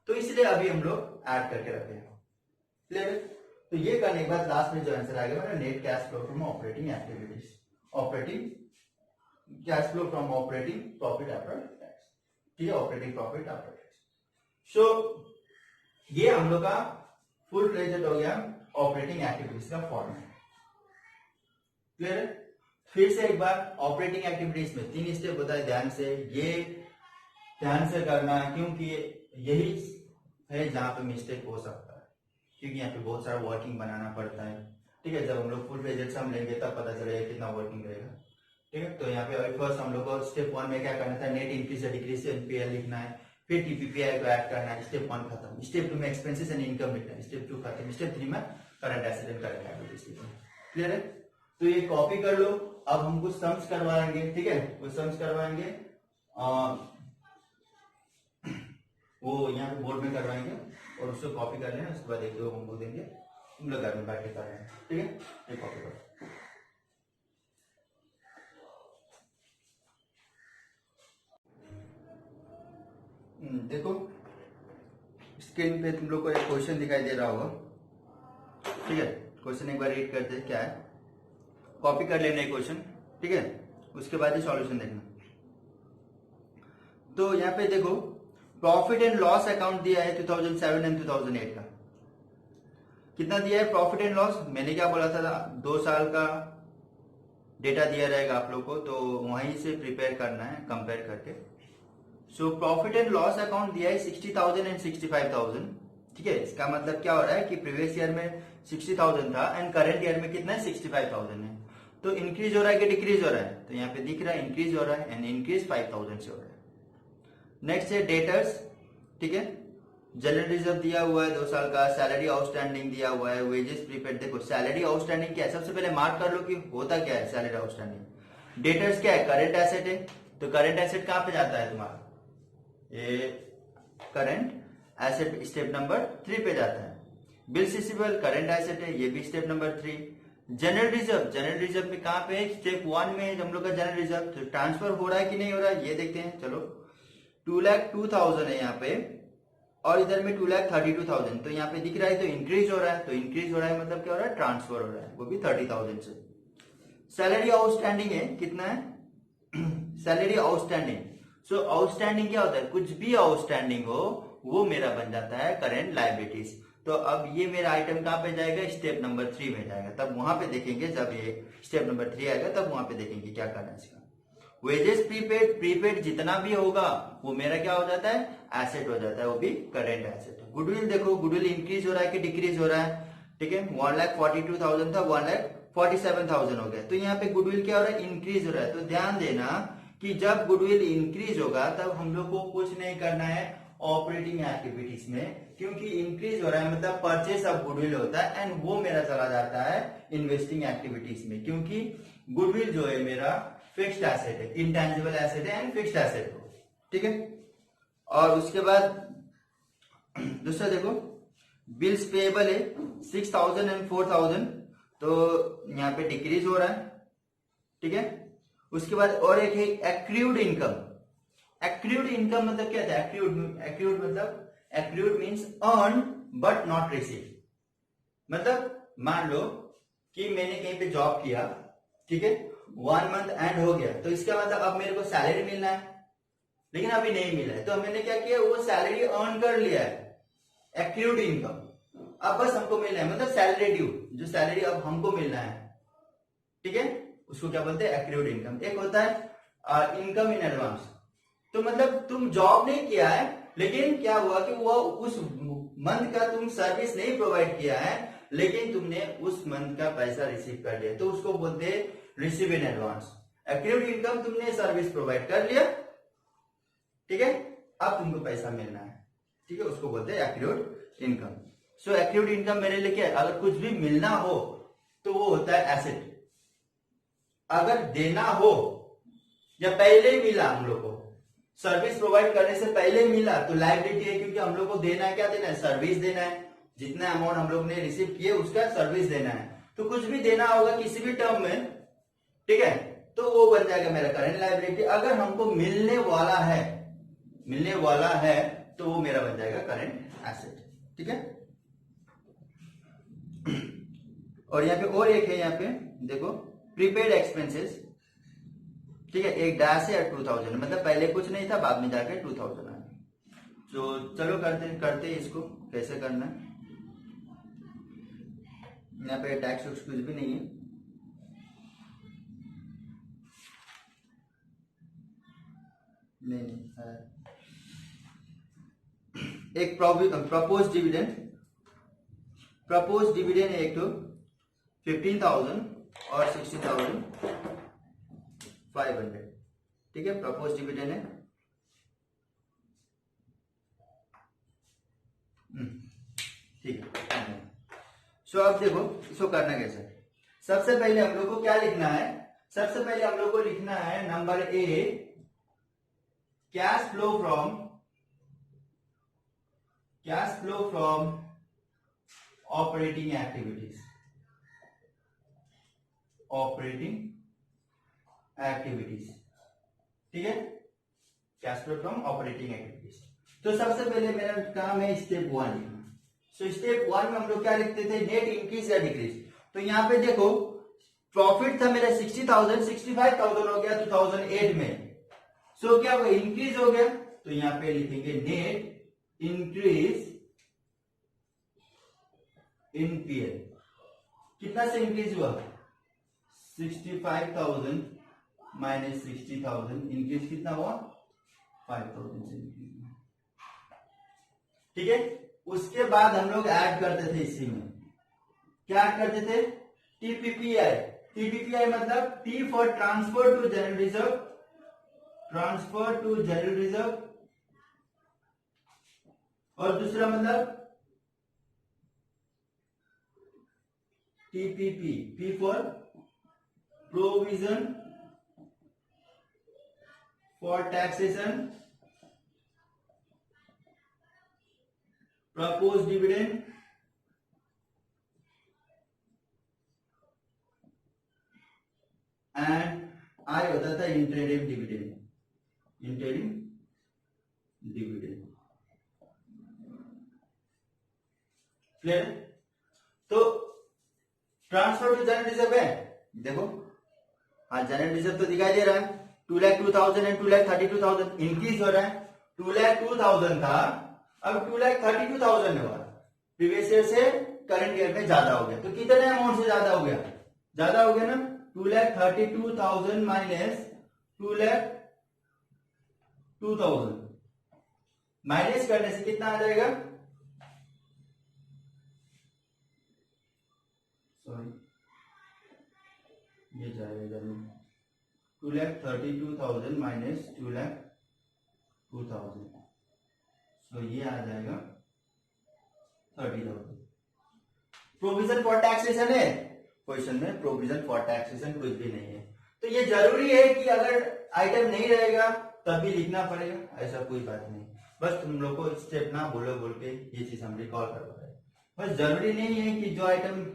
तो इसलिए अभी हम लोग ऐड करके रखे हैं। क्लियर? तो ये करने के बाद लास्ट में जो आंसर आ गया मेरा net cash flow from operating activities, operating cash flow from operating profit after tax. ठीक है, ऑपरेटिंग प्रॉफिट आफ्टर टैक्स। सो ये हम लोग का फुल फ्लेजेड हो गया ऑपरेटिंग एक्टिविटीज का फॉर्मेट। क्लियर? फिर से एक बार, ऑपरेटिंग एक्टिविटीज में 3 स्टेप होता है, ध्यान से ये ध्यान से करना है, क्योंकि यही है जहां पे मिस्टेक हो सकता है, क्योंकि यहाँ पे बहुत सारा वर्किंग बनाना पड़ता है। ठीक है, जब हम लोग फुल फ्लेजेड सम लेंगे तब पता चलेगा कितना वर्किंग रहेगा। ठीक है, तो यहाँ पे फर्स्ट हम लोग को स्टेप 1 में क्या करना था, नेट इंक्रीज या डिक्रीज से एनपीएल लिखना है, फिर टीपीपीआई को ऐड करना है। स्टेप 1 खत्म। स्टेप 2 में एक्सपेंसेस एंड इनकम लिखना है। स्टेप 2 खत्म। स्टेप 3 में current asset and current liabilities लिखना है। क्लियर है? तो ये कॉपी कर लो। अब हम कुछ सम्स करवाएंगे। ठीक है, कुछ सम्स करवाएंगे, वो यहाँ पे बोर्ड में करवाएंगे और उसको कॉपी कर लेना। उसके बाद एक दो हमको देंगे, तुम लोग घर में बैठ के कर लेना। ठीक है, ये कॉपी करो। देखो स्क्रीन पे तुम लोग को एक क्वेश्चन दिखाई दे रहा होगा। ठीक है, क्वेश्चन एक बार रीड करते हैं क्या है, कॉपी कर लेना है क्वेश्चन। ठीक है, उसके बाद ही सॉल्यूशन देखना। तो यहाँ पे देखो प्रॉफिट एंड लॉस अकाउंट दिया है 2007 एंड 2008 का। कितना दिया है प्रॉफिट एंड लॉस? मैंने क्या बोला था 2 साल का डेटा दिया रहेगा आप लोग को, तो वहीं से प्रिपेयर करना है कंपेयर करके। So profit and loss account दिया है 60,000 एंड 65,000। ठीक है, इसका मतलब क्या हो रहा है कि प्रीवियस ईयर में 60,000 था एंड करंट ईयर में कितना है 65,000 है। तो इंक्रीज हो रहा है कि डिक्रीज हो रहा है? तो यहाँ पे दिख रहा है इंक्रीज हो रहा है एंड इंक्रीज 5,000 से हो रहा है। नेक्स्ट है डेटर्स। ठीक है, जनरल रिजर्व दिया हुआ है 2 साल का, सैलरी आउटस्टैंडिंग दिया हुआ है, वेजेस प्रीपेड। देखो सैलरी आउटस्टैंडिंग क्या है, सबसे पहले मार्क कर लो कि होता क्या है सैलरी आउटस्टैंडिंग। डेटर्स क्या है? करंट एसेट है। तो करंट एसेट कहां पे जाता है तुम्हारा? ये करंट एसेट स्टेप नंबर 3 पे जाता है। बिल्स रिसीवेबल करंट एसेट है, ये भी step number 3। General reserve, general reserve में कहां पे है? स्टेप 1 में हम लोग का जनरल रिजर्व। तो ट्रांसफर हो रहा है कि नहीं हो रहा है ये देखते हैं। चलो 2,02,000 है यहाँ पे और इधर में 2,32,000। तो यहाँ पे दिख रहा है तो इंक्रीज हो रहा है। तो इंक्रीज हो रहा है मतलब क्या हो रहा है? ट्रांसफर हो रहा है, वो भी 30,000 से। सैलरी आउटस्टैंडिंग है, कितना है? Salary outstanding. सो आउटस्टैंडिंग क्या होता है? कुछ भी आउटस्टैंडिंग हो वो मेरा बन जाता है करंट लायबिलिटीज। तो अब ये मेरा आइटम कहां पे जाएगा? स्टेप नंबर 3 में जाएगा। तब वहां पे देखेंगे, जब ये स्टेप नंबर 3 आएगा तब वहां पे देखेंगे क्या करना है इसका। वेजेस प्रीपेड, प्रीपेड जितना भी होगा वो मेरा क्या हो जाता है? एसेट हो जाता है, वो भी करंट एसेट है। गुडविल देखो, गुडविल इंक्रीज हो रहा है कि डिक्रीज हो रहा है? ठीक है, 1,42,000 था 1,47,000 हो गया। तो यहाँ पे गुडविल क्या हो रहा है? इंक्रीज हो रहा है। तो ध्यान देना कि जब गुडविल इंक्रीज होगा तब हम लोग को कुछ नहीं करना है ऑपरेटिंग एक्टिविटीज में, क्योंकि इंक्रीज हो रहा है मतलब परचेस ऑफ गुडविल होता है एंड वो मेरा चला जाता है इन्वेस्टिंग एक्टिविटीज में, क्योंकि गुडविल जो है मेरा फिक्स्ड एसेट है, इंटेंजिबल एसेट है एंड फिक्स्ड एसेट हो। ठीक है, और उसके बाद दूसरा देखो बिल्स पेएबल है 6,000 एंड 4,000, तो यहाँ पे डिक्रीज हो रहा है। ठीक है, उसके बाद और एक है एक्रूड इनकम। एक्रूड इनकम मतलब क्या था? एक्रूड मतलब accrued means earn but not receive. मतलब मान लो कि मैंने कहीं पे जॉब किया, ठीक है, 1 मंथ एंड हो गया, तो इसका मतलब अब मेरे को सैलरी मिलना है, लेकिन अभी नहीं मिला है। तो मैंने क्या किया? वो सैलरी अर्न कर लिया है, एक्रूड इनकम। अब बस हमको मिलना है, मतलब सैलरी ड्यू, जो सैलरी अब हमको मिलना है। ठीक है, उसको क्या बोलते हैं? Accrued income. एक होता है इनकम इन एडवांस। तो मतलब तुम जॉब नहीं किया है, लेकिन क्या हुआ कि वो उस मंथ का तुम सर्विस नहीं प्रोवाइड किया है, लेकिन तुमने उस मंथ का पैसा रिसीव कर लिया तो उसको बोलते हैं रिसीव इन एडवांस। एक्यूर्ड इनकम तुमने सर्विस प्रोवाइड कर लिया, ठीक है, अब तुमको पैसा मिलना है, ठीक है, उसको बोलते हैं एक्यूर्ड इनकम। सो एक्यूर्ड इनकम मेरे लिए अगर कुछ भी मिलना हो तो वो होता है एसेट। अगर देना हो या पहले ही मिला, हम लोग को सर्विस प्रोवाइड करने से पहले ही मिला तो लायबिलिटी है, क्योंकि हम लोग को देना है, क्या देना है, सर्विस देना है। जितना अमाउंट हम लोग ने रिसीव किए उसका सर्विस देना है, तो कुछ भी देना होगा किसी भी टर्म में, ठीक है, तो वो बन जाएगा मेरा करंट लायबिलिटी। अगर हमको मिलने वाला है तो वो मेरा बन जाएगा करंट एसेट, ठीक है। और यहाँ पे और एक है, यहाँ पे देखो प्रीपेड एक्सपेंसेस, ठीक है, एक डैश है 2000, मतलब पहले कुछ नहीं था, बाद में जाके 2000 आया। तो चलो करते इसको कैसे करना है। यहाँ पे टैक्स कुछ भी नहीं है, नहीं है। एक प्रपोज डिविडेंड है, एक तो 15,000 और 60,500, ठीक है, प्रपोज डिविडेंड है। ठीक है। सो अब देखो इसको करना कैसे। सबसे पहले हम लोग को क्या लिखना है, सबसे पहले हम लोग को लिखना है number A, cash flow from operating activities, ठीक है, cash flow from operating activities. तो सबसे पहले मेरा काम है स्टेप 1 लिखना। सो स्टेप 1 में हम लोग क्या लिखते थे, नेट इंक्रीज या डिक्रीज। तो यहाँ पे देखो प्रॉफिट था मेरा 60,000, 65,000 हो गया 2008 में। सो क्या हुआ, इंक्रीज हो गया, तो यहाँ पे लिखेंगे नेट इंक्रीज इन पीएल। कितना से इंक्रीज हुआ, 65,000 माइनस 60,000, इंक्रीज कितना हुआ, 5,000 से इंक्रीज हुआ, ठीक है। उसके बाद हम लोग ऐड करते थे इसी में, क्या ऐड करते थे, टीपीपीआई। टीपीपीआई मतलब T for transfer to general reserve, और दूसरा मतलब TPP, P for provision for taxation, propose dividend, and I होता था इंटरिम डिविडेंड, क्लियर। तो ट्रांसफर टू जनरल रिजर्व है, देखो हाँ जनरल रिजर्व तो दिखाई दे रहा है, 2,02,000 एंड 2,32,000, इंक्रीज हो रहा है। 2,02,000 था, अब 2,32,000 हुआ, प्रीवियस ईयर से करंट ईयर में ज्यादा हो गया। तो कितने अमाउंट से ज्यादा हो गया, ना, 2,32,000 माइनस 2,02,000, माइनस करने से कितना आ जाएगा, सॉरी ये जाएगा 2,32,000 माइनस 2,02,000, तो ये आ जाएगा 30,000। प्रोविजन फॉर टैक्सेशन है, क्वेश्चन में प्रोविजन फॉर टैक्सेशन कुछ भी नहीं है। तो ये जरूरी है कि अगर आइटम नहीं रहेगा तभी लिखना पड़ेगा, ऐसा कोई बात नहीं। बस तुम लोग को स्टेप ना बोल के ये चीज हम रिकॉल करवा रहे हैं। बस जरूरी नहीं है कि जो आइटम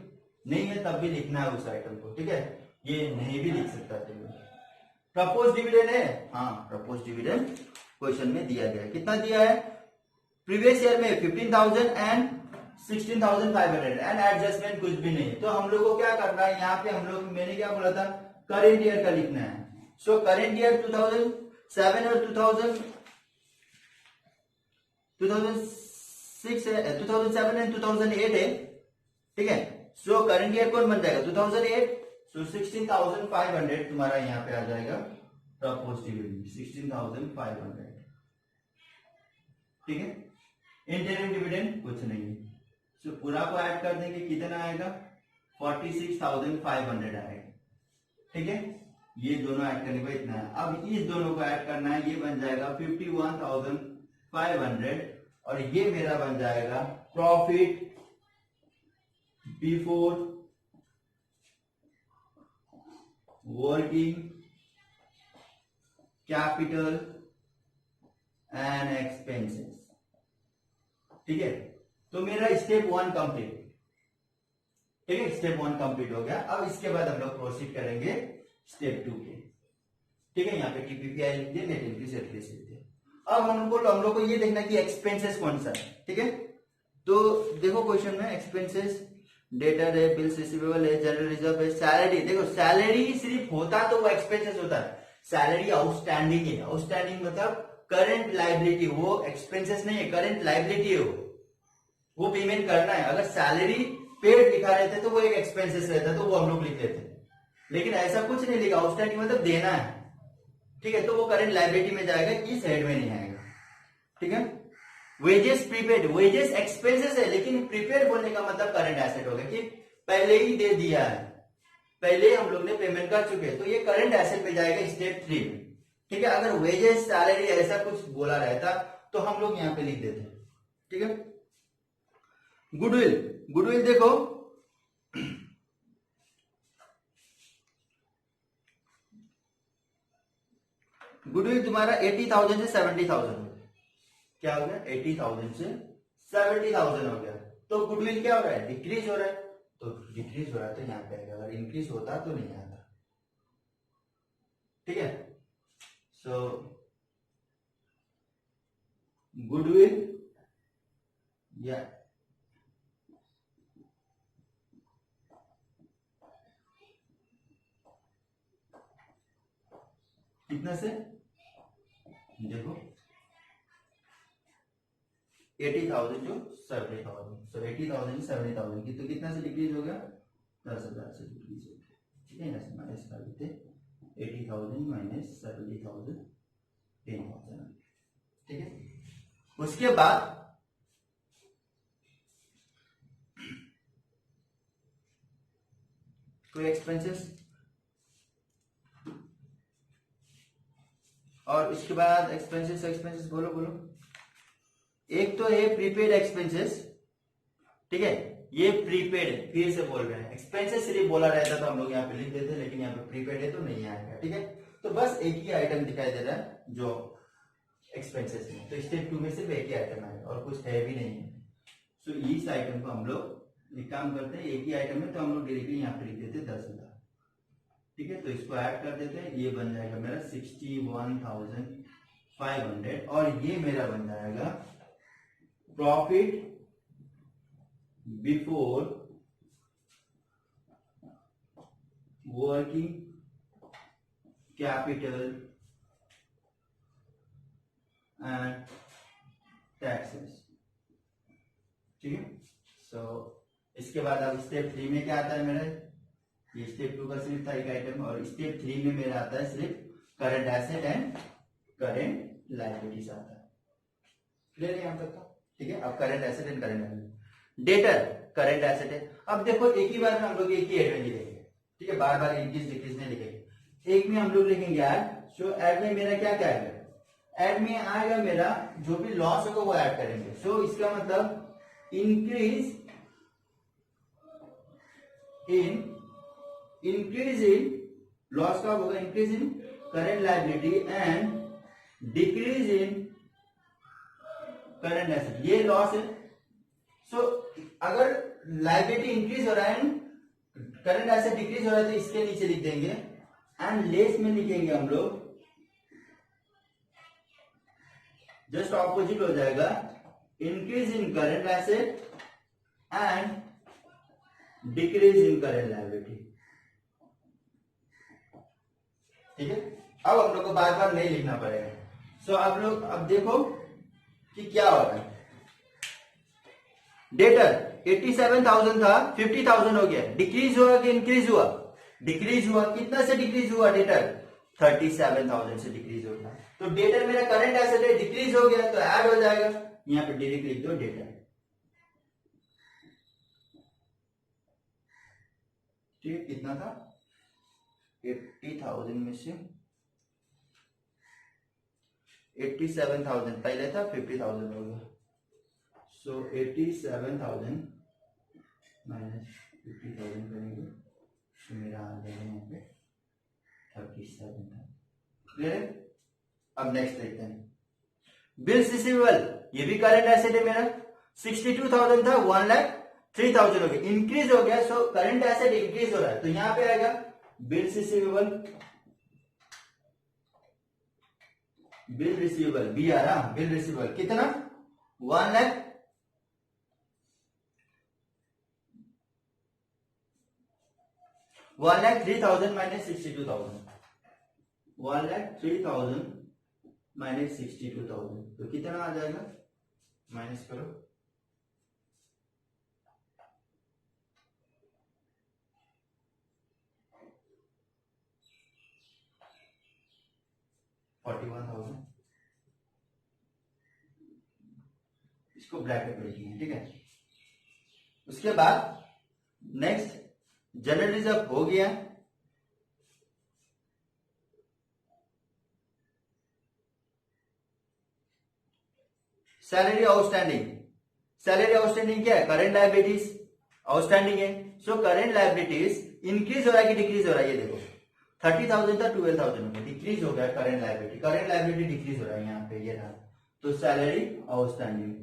नहीं है तब भी लिखना है उस आइटम को, ठीक है, ये नहीं भी लिख सकता है। प्रपोज डिविडेंड है, हाँ प्रपोज डिविडेंड क्वेश्चन में दिया गया है, कितना दिया है, प्रीवियस ईयर में 15,000 एंड 16,500, एंड एडजस्टमेंट कुछ भी नहीं। तो हम लोग को क्या करना है, यहाँ पे हम लोग, मैंने क्या बोला था, करेंट ईयर का लिखना है। सो करेंट ईयर 2007 और 2006 है, 2007 एंड 2008 है, ठीक है। सो करेंट ईयर कौन बन जाएगा, 2008। सो 16,500 तुम्हारा यहाँ पे आ जाएगा प्रपोज डिविडेंड, 16,500, ठीक है। इंटरिम डिविडेंड कुछ नहीं है, तो पूरा को ऐड कर देंगे, कितना आएगा 46,500 आएगा। ठीक है, ये दोनों ऐड करने को इतना है। अब इस दोनों को ऐड करना है, ये बन जाएगा 51,500 और ये मेरा बन जाएगा profit before working capital and expenses. ठीक है, तो मेरा स्टेप 1 कंप्लीट। ठीक है, स्टेप 1 कंप्लीट हो गया। अब इसके बाद हम लोग प्रोसीड करेंगे स्टेप 2 के। ठीक है, यहाँ पे टीपीपीआई लिख दिया, नेट इंक्रीज एटलीस्ट लिख दिया। अब हम लोग को ये देखना कि एक्सपेंसेस कौन सा है। ठीक है, तो देखो क्वेश्चन में एक्सपेंसेस डेटर है, बिल्स रिसीवेबल है, जनरल रिजर्व है, सैलरी। देखो सैलरी सिर्फ होता तो वो एक्सपेंसेस होता है, सैलरी आउटस्टैंडिंग है। आउटस्टैंडिंग मतलब करंट लाइबिलिटी, वो एक्सपेंसेस नहीं है, करंट लाइबिलिटी है वो पेमेंट करना है। अगर सैलरी पेड लिखा रहता तो वो एक एक्सपेंसेस रहता, तो वो हम लोग लिख लेते, लेकिन ऐसा कुछ नहीं लिखा। आउटस्टैंडिंग मतलब देना है। ठीक है, तो वो करंट लाइबिलिटी में जाएगा, इस हेड में नहीं आएगा। ठीक है, वेजेस प्रीपेड, वेजेस एक्सपेंसेस है, लेकिन प्रीपेड बोलने का मतलब करंट एसेट हो गया कि पहले ही दे दिया है, पहले हम लोग ने पेमेंट कर चुके हैं, तो ये करंट एसेट पे जाएगा स्टेप 3 में। ठीक है, अगर वेजेस सैलरी ऐसा कुछ बोला रहता तो हम लोग यहाँ पे लिख देते। ठीक है, गुडविल, गुडविल देखो गुडविल तुम्हारा 80,000 से 70,000 हो गया। क्या हो गया, 80,000 से 70,000 हो गया। तो गुडविल क्या हो रहा है, डिक्रीज हो रहा है। तो डिक्रीज हो रहा है तो यहाँ पे आएगा, अगर इंक्रीज होता तो नहीं आता। ठीक है, सो गुडविल या कितना से, देखो 80,000 टू 70,000, सो 80,000 से 70,000 की, तो कितना से डिक्रीज हो गया, 10,000 से डिक्रीज हो गया। ठीक है, ऐसे माइनस कर देते, 80,000 माइनस 70,000, 10,000। ठीक है, उसके बाद कोई एक्सपेंसेस, और उसके बाद एक्सपेंसेस, एक्सपेंसेस बोलो बोलो। एक तो है प्रीपेड एक्सपेंसेस। ठीक है, ये प्रीपेड है, फिर से बोल रहे हैं। एक्सपेंसेस सिर्फ बोला रहता तो हम लोग यहाँ पे लिख देते, लेकिन यहाँ पे प्रीपेड है तो नहीं आएगा। ठीक है, तो बस एक ही आइटम दिखाई दे रहा है जो एक्सपेंसेस में, तो स्टेप 2 में सिर्फ एक ही आइटम आएगा और कुछ है भी नहीं है। तो इस आइटम को हम लोग एक काम करते हैं, एक ही आइटम है तो हम लोग डायरेक्टली यहाँ पे लिख देते 10,000। ठीक है, तो इसको ऐड कर देते हैं, ये बन जाएगा मेरा 61,500 और ये मेरा बन जाएगा profit before working capital and taxes. ठीक है, सो इसके बाद अब स्टेप 3 में क्या आता है मेरा, ये स्टेप 2 का सिर्फ था एक आइटम, और स्टेप 3 में मेरा आता है सिर्फ current asset and current liabilities आता है। क्लियर है यहां तक का? ठीक है, अब current asset and current liability, debtor current asset है। अब देखो एक ही बार में हम लोग एक ही एड में लिखेंगे। ठीक है, बार बार इंक्रीज डिक्रीज नहीं लिखेंगे, एक में हम लोग लिखेंगे ऐड। सो ऐड में मेरा क्या क्या आएगा, ऐड में आएगा मेरा जो भी लॉस होगा वो ऐड करेंगे। सो इसका मतलब इंक्रीज इन लॉस का होगा, increase in current liability and decrease in current asset, ये लॉस है। सो अगर लायबिलिटी इंक्रीज हो रहा है एंड करंट एसेट डिक्रीज हो रहा है तो इसके नीचे लिख देंगे, एंड लेस में लिखेंगे हम लोग, जस्ट ऑपोजिट हो जाएगा, increase in current asset and decrease in current liability. ठीक है, अब हम लोग को बार बार नहीं लिखना पड़ेगा। सो आप लोग अब देखो कि क्या हो रहा है। डेटर 87,000 था, 50,000 हो गया, डिक्रीज हुआ कि इंक्रीज हुआ, डिक्रीज हुआ। कितना से डिक्रीज हुआ डेटर, 37,000 से डिक्रीज हो गया। तो डेटर मेरा करंट एसेट है, डिक्रीज हो गया तो ऐड हो जाएगा, यहाँ पे डायरेक्ट लिख दो डेटर। ठीक, कितना था 80,000 में से 87,000 पहले था, 50,000 हो गया। सो 87,000 माइनस 50,000 करेंगे तो मेरा आ जाएगा यहाँ पे 37,000। क्लियर? अब नेक्स्ट देखते हैं बिल्स रिसीवेबल, ये भी करंट एसेट है मेरा। 62,000 था, 1,03,000 हो गया, इंक्रीज हो गया। सो करंट एसेट इंक्रीज हो रहा है, तो यहां पे आएगा बिल्स रिसीवेबल, बिल रिसीवेबल बी आ रहा, बिल रिसीवेबल कितना 1,03,000 माइनस 62,000, 1,03,000 माइनस 62,000, तो कितना आ जाएगा, माइनस करो, इसको ब्रैकेट में लिखिए, ठीक है। उसके बाद नेक्स्ट जनरल रिजर्व हो गया, सैलरी आउटस्टैंडिंग, सैलरी आउटस्टैंडिंग क्या है, करंट लायबिलिटीज आउटस्टैंडिंग है। सो करंट लायबिलिटीज इंक्रीज हो रहा है कि डिक्रीज हो रहा है, ये देखो 30,000 था 12,000 हो गया, डिक्रीज हो गया current liability, current liability decrease हो रहा है यहाँ पे, ये रहा। तो salary outstanding,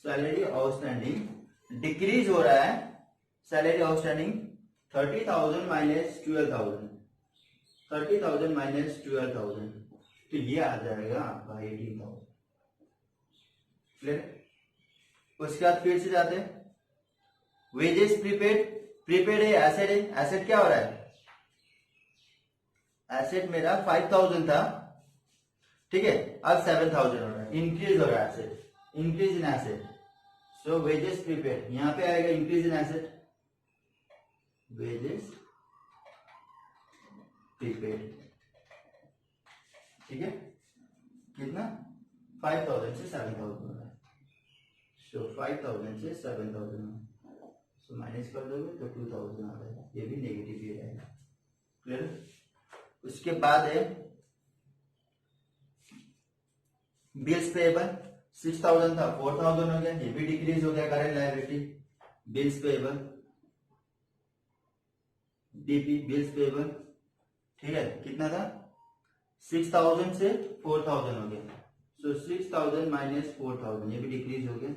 salary outstanding decrease हो रहा है, सैलरी आउटस्टैंडिंग 30,000 माइनस 12,000, 30,000 माइनस 12,000, तो ये आ जाएगा आपका 18,000। क्लियर? उसके बाद फिर से जाते हैं वेजेस प्रीपेड, प्रीपेड है, एसेट है, एसेट क्या हो रहा है, एसेट मेरा 5,000 था, ठीक है, अब 7,000 हो रहा है, इंक्रीज हो रहा है asset, increase in asset. So wages prepaid यहां पे आएगा increase in asset, wages prepaid, ठीक है, कितना 5,000 से 7,000 हो रहा है। सो 5,000 से 7,000, सो माइनस कर दोगे तो 2,000 आ जाएगा, ये भी नेगेटिव ही रहेगा। क्लियर? उसके बाद है बिल्स पेएबल, 6,000 था 4,000 हो गया, ये भी डिक्रीज हो गया current liability. Bills payable DP, bills payable, ठीक है, कितना था 6,000 से 4,000 हो गया। सो 6,000 माइनस 4,000, ये भी डिक्रीज हो गया,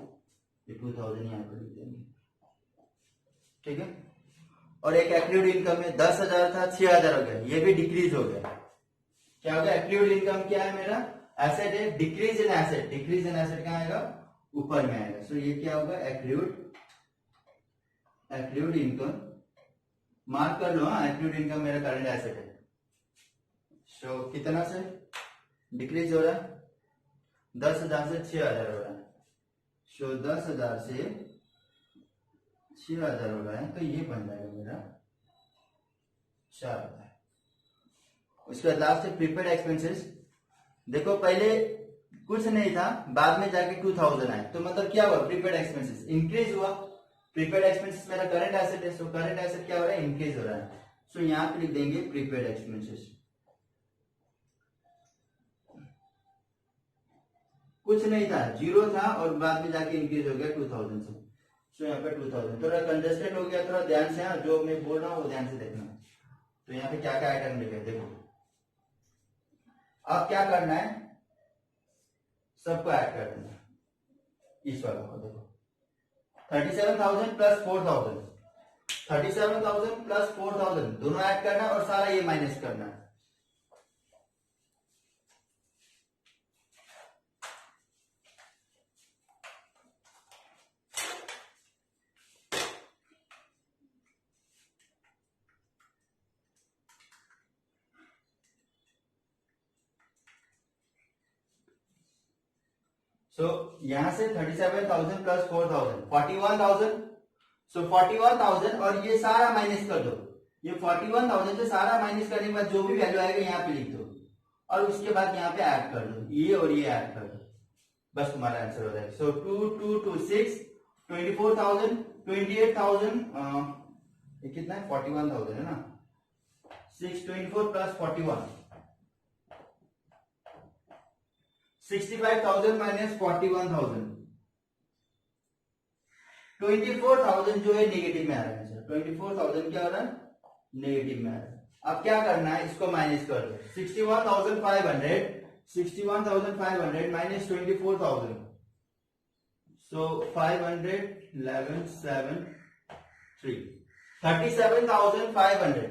ये 2,000 यहाँ पर लिख देंगे, ठीक है। और एक एक्रूड इनकम है, 10,000 था 6,000 हो गया, ये भी डिक्रीज हो गया। क्या हो गया, एक्रूड इनकम क्या है मेरा, एसेट है, decrease in asset, decrease in asset कहां आएगा, ऊपर में आएगा। सो ये क्या होगा, एक्रूड, एक्रूड इनकम, मार्क कर लो, हाँ एक्रूड इनकम मेरा करंट एसेट है। सो कितना से डिक्रीज हो रहा है, 10,000 से 6,000 हो रहा है। सो 10,000 से 6,000 हो रहा है, तो ये बन जाएगा मेरा 4,000। उसके बाद लास्ट है प्रीपेड एक्सपेंसेस। देखो पहले कुछ नहीं था, बाद में जाके 2,000 आए, तो मतलब क्या हुआ, प्रीपेड एक्सपेंसेस इंक्रीज हुआ। प्रीपेड एक्सपेंसेस मेरा करंट एसेट है, सो करंट एसेट क्या हो रहा है, इंक्रीज हो रहा है। सो यहां पे लिख देंगे प्रीपेड एक्सपेंसेस। कुछ नहीं था, 0 था, और बाद में जाके इंक्रीज हो गया 2,000 से। सो यहाँ पे 2,000 थोड़ा कंजेस्टेड हो गया, थोड़ा ध्यान से, हाँ जो मैं बोल रहा हूँ वो ध्यान से देखना। तो यहाँ पे क्या क्या आइटम लिखे देखो, अब क्या करना है, सबको ऐड कर देना, इस वाला को देखो 37,000 प्लस 4,000, 37,000 प्लस 4,000 दोनों ऐड करना और सारा ये माइनस करना है। सो यहां से 37,000 प्लस 4,000 41,000। सो 41,000 और ये सारा माइनस कर दो, ये 41,000 से सारा माइनस करने के बाद जो भी वैल्यू आएगा यहाँ पे लिख दो, और उसके बाद यहाँ पे ऐड कर दो, ये और ये ऐड कर दो, बस तुम्हारा आंसर हो जाएगा। सो 2 2 2 6, 24,000, 28,000, ये कितना है 41,000 है ना, 624 प्लस 41, 65,000 माइनस 41,000, 24,000 जो है नेगेटिव में आ रहा है सर, 24,000 क्या हो रहा है नेगेटिव में आ रहा है। अब क्या करना है, इसको माइनस कर दो, 61,500 माइनस 24,000, सो 511 7 3 37,500,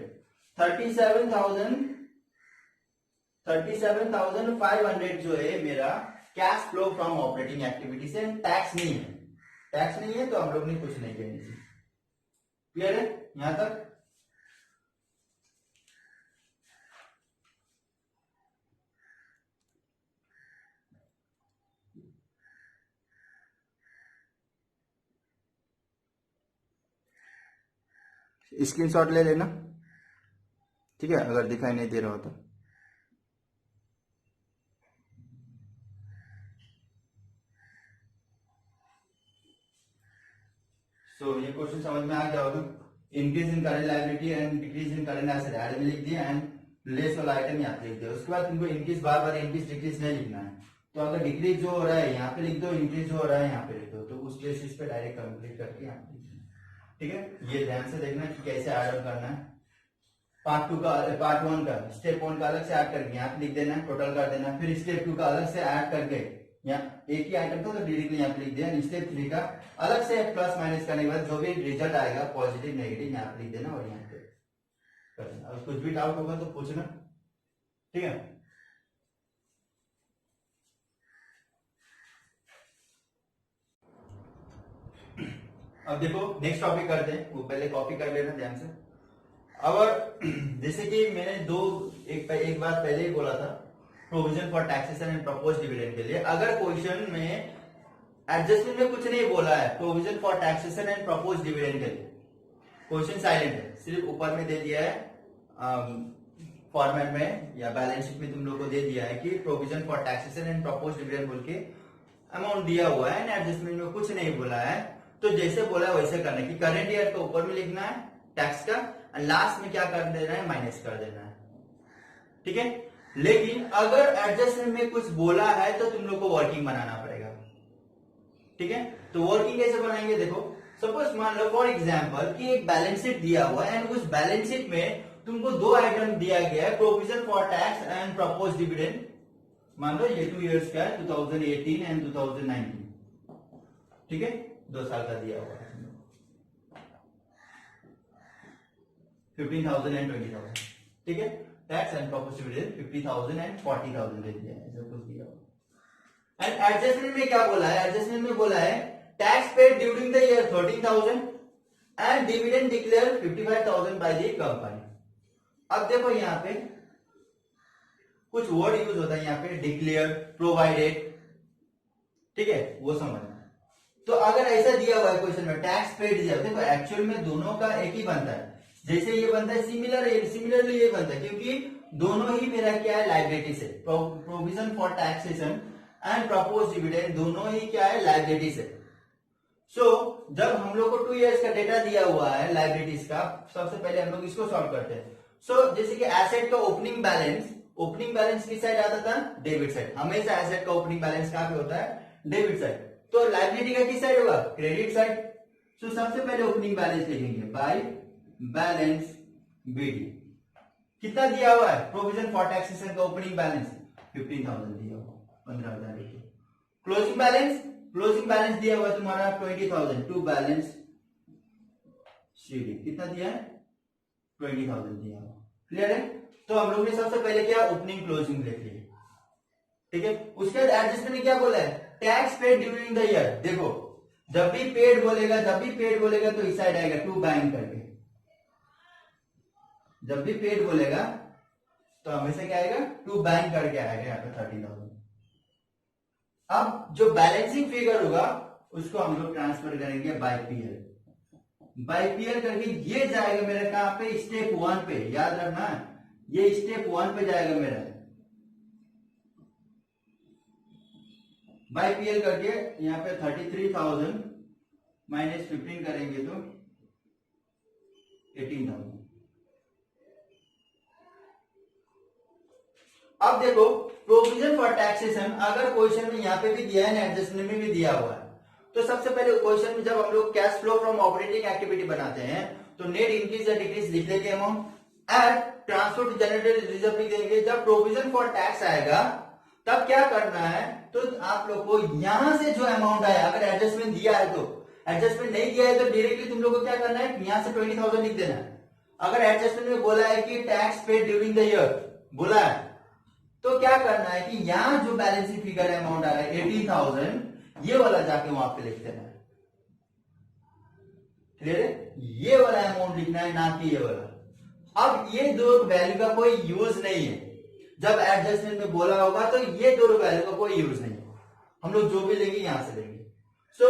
37,500 जो है मेरा cash flow from operating activity से, टैक्स नहीं है, टैक्स नहीं है तो हम लोग ने कुछ नहीं कहनी चाहिए। क्लियर है यहां तक? स्क्रीनशॉट ले लेना, ठीक है, अगर दिखाई नहीं दे रहा हो तो। सो ये क्वेश्चन समझ में आ गया होगा। Increase in current liability and decrease in current asset add में लिख दिया एंड लेस वाला आइटम यहाँ पे लिख दिया। उसके बाद तुमको इंक्रीज बार बार इंक्रीज डिक्रीज नहीं लिखना है, तो अगर डिक्रीज जो हो रहा है यहाँ पे लिख दो, इंक्रीज जो हो रहा है यहाँ पे लिख दो, तो उस बेसिस पे डायरेक्ट कंप्लीट करके यहाँ पे लिख दो। ठीक है, ये ध्यान से देखना कि कैसे ऐड ऑन करना है। पार्ट 1 का स्टेप 1 का अलग से ऐड करके यहाँ पे लिख देना, टोटल कर देना, फिर स्टेप 2 का अलग से ऐड करके यहाँ एक ही आइटम था तो डायरेक्टली यहाँ पे लिख दिया, स्टेप 3 का अलग से प्लस माइनस करने के बाद जो भी रिजल्ट आएगा पॉजिटिव नेगेटिव यहाँ पे लिख देना और यहाँ पे कर देना। और कुछ भी डाउट होगा तो पूछना, ठीक है। अब देखो नेक्स्ट टॉपिक करते हैं, वो पहले कॉपी कर लेना ध्यान से। और जैसे कि मैंने एक बात पहले ही बोला था, provision for taxation and propose dividend के लिए अगर क्वेश्चन में एडजस्टमेंट में कुछ नहीं बोला है, provision for taxation and propose dividend के लिए क्वेश्चन साइलेंट है, सिर्फ ऊपर में दे दिया है फॉर्मेट में या बैलेंस शीट में तुम लोग को दे दिया है कि provision for taxation and propose dividend बोल के अमाउंट दिया हुआ है, एडजस्टमेंट में कुछ नहीं बोला है, तो जैसे बोला है वैसे करना है कि करंट ईयर को ऊपर में लिखना है टैक्स का, लास्ट में क्या कर देना है माइनस कर देना है, ठीक है। लेकिन अगर एडजस्टमेंट में कुछ बोला है तो तुम लोग को वर्किंग बनाना पड़ेगा, ठीक है। तो वर्किंग कैसे बनाएंगे, देखो सपोज मान लो फॉर एग्जांपल कि एक बैलेंस शीट दिया हुआ है एंड उस बैलेंस शीट में तुमको दो आइटम दिया गया है, provision for tax and propose dividend, मान लो ये 2 इयर्स का है 2018 एंड 2019, ठीक है, 2 साल का दिया हुआ है 15,000 एंड 20,000, ठीक है। Tax and propose dividend 50,000 and 40,000 दे दिया है, ऐसा कुछ दिया हुआ। एंड एडजस्टमेंट में क्या बोला है, एडजस्टमेंट में बोला है tax paid during the year 13,000 and dividend declare 55,000 by the company. अब देखो यहाँ पे कुछ वर्ड यूज होता है, यहाँ पे डिक्लेयर, प्रोवाइडेड, ठीक है, वो समझना। तो अगर ऐसा दिया हुआ है क्वेश्चन में टैक्स पेड दिया, देखो एक्चुअल में दोनों का एक ही बनता है, जैसे ये बनता है सिमिलरली ये बनता है, क्योंकि दोनों ही मेरा क्या है लाइबिलिटी से, provision for taxation and propose dividend दोनों ही क्या है लाइबिलिटी से। सो जब हम लोग को 2 इयर्स का डेटा दिया हुआ है लाइबिलिटीज का, सबसे पहले हम लोग इसको सॉल्व करते हैं। सो जैसे कि एसेट का ओपनिंग बैलेंस किस साइड आता था, डेबिट साइड, हमेशा एसेट का ओपनिंग बैलेंस कहां पे होता है, डेबिट साइड। तो लाइबिलिटी का किस साइड होगा, क्रेडिट साइड। सो सबसे पहले ओपनिंग बैलेंस लिखेंगे बाय बैलेंस बीडी, कितना दिया हुआ है, प्रोविजन फॉर टैक्सेशन का ओपनिंग बैलेंस 15,000 दिया हुआ, 15,000 लिखिए। क्लोजिंग बैलेंस दिया हुआ तुम्हारा 20,000 टू बैलेंस सीडी, कितना दिया है 20,000 दिया हुआ, क्लियर है। तो हम लोग ने सबसे पहले क्या ओपनिंग क्लोजिंग लिख ली, ठीक है। उसके बाद एडजस्टमेंट ने क्या बोला है, tax paid during the year, देखो जब भी पेड बोलेगा तो इस साइड आएगा टू बैंक करके, जब भी पेड बोलेगा तो हमेशा क्या आएगा टू बैंक करके आएगा यहाँ पे 30,000। अब जो बैलेंसिंग फिगर होगा उसको हम लोग ट्रांसफर करेंगे बाय पीएल करके, ये जाएगा मेरा कहां पे, स्टेप 1 पे, याद रखना ये स्टेप 1 पे जाएगा मेरा, बाय पीएल करके यहाँ पे 33,000 माइनस 15 करेंगे तो 18,000। अब देखो प्रोविजन फॉर टैक्सेशन, अगर क्वेश्चन में यहाँ पे भी दिया है, एडजस्टमेंट में भी दिया हुआ है, तो सबसे पहले क्वेश्चन में जब हम लोग cash flow from operating activity बनाते हैं तो नेट इंक्रीज या डिक्रीज लिख लेंगे amount, and transfer to generated reserve लिख देंगे। जब प्रोविजन फॉर टैक्स आएगा तब क्या करना है, तो आप लोग को यहां से जो अमाउंट आया, अगर एडजस्टमेंट दिया है तो, एडजस्टमेंट नहीं दिया है तो डायरेक्टली तुम लोग को क्या करना है, यहां से 20,000 लिख देना है। अगर एडजस्टमेंट में बोला है कि tax paid during the year बोला है, तो क्या करना है कि यहां जो बैलेंस शीट फिगर अमाउंट आ रहा है 18,000, ये वाला जाके वहां पे लिख देना है। क्लियर है? ये वाला अमाउंट लिखना है, ना कि ये वाला। अब ये दो वैल्यू का कोई यूज नहीं है, जब एडजस्टमेंट में बोला होगा तो ये दोनों वैल्यू का कोई यूज नहीं है, हम लोग जो भी लेंगे यहां से लेंगे। सो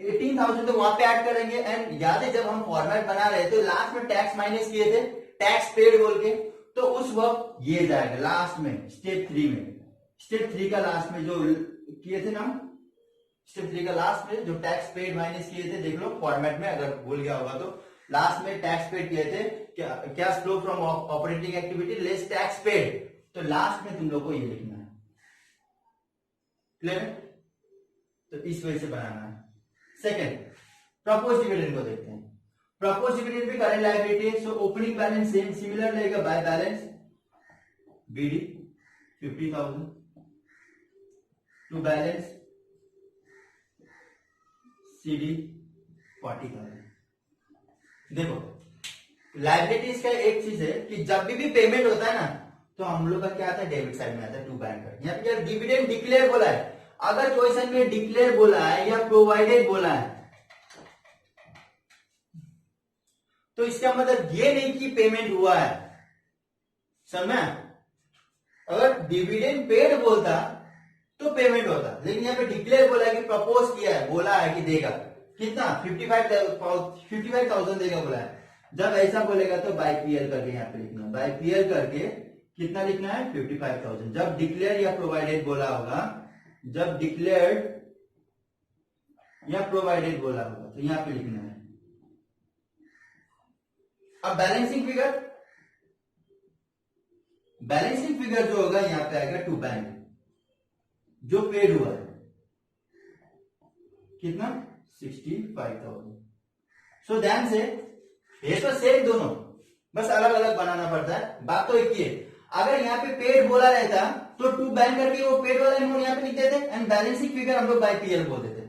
18,000 तो वहां पे ऐड करेंगे, एंड याद है जब हम फॉर्मेट बना रहे थे लास्ट में टैक्स माइनस किए थे, टैक्स पेड बोल के, तो उस वक्त ये जाएगा लास्ट में स्टेप 3 में, स्टेप 3 का लास्ट में जो किए थे ना, स्टेप 3 का लास्ट में जो टैक्स पेड माइनस किए थे, देख लो फॉर्मेट में अगर भूल गया होगा तो, लास्ट में टैक्स पेड किए थे, cash flow from operating activity less tax paid, तो लास्ट में तुम लोग को ये लिखना है। क्लियर है? तो इस वजह से बनाना है। सेकेंड, प्रपोज डिविडेंड को देखते हैं। प्रपोज डिविडेंड भी करेंट लायबिलिटी है, so opening balance same similar रहेगा, by balance BD 50,000 to balance CD 40,000। देखो लायबिलिटीज का एक चीज है कि जब भी पेमेंट होता है ना, तो हम लोग का क्या आता है, डेबिट साइड में आता है टू बैंक का। यहाँ पे डिविडेंड डिक्लेयर बोला है, अगर क्वेश्चन में डिक्लेयर बोला है या प्रोवाइडेड बोला है, तो इसका मतलब ये नहीं कि पेमेंट हुआ है, समझ? अगर डिविडेंड पेड बोलता तो पेमेंट होता, लेकिन यहाँ पे डिक्लेयर बोला है कि प्रपोज किया है, बोला है कि देगा कितना 55,000 देगा बोला है। जब ऐसा बोलेगा तो बाय पीएल करके यहाँ पे लिखना, बाय पीएल करके कितना लिखना है 55,000। जब डिक्लेयर या प्रोवाइडेड बोला होगा, जब डिक्लेयर्ड या प्रोवाइडेड बोला होगा तो यहाँ पे लिखना है। अब बैलेंसिंग फिगर, बैलेंसिंग फिगर जो होगा यहाँ पे आएगा टू बैंक, जो पेड हुआ है कितना 65,000। सो ध्यान से, ये तो सेम दोनों, बस अलग अलग बनाना पड़ता है, बात तो एक ही है। अगर यहाँ पे पेड बोला रहता तो टू बैंक करके वो पेड वाला अमाउंट यहाँ पे लिख देते, एंड बैलेंसिंग फिगर हम लोग बाय पीएल बोल देते।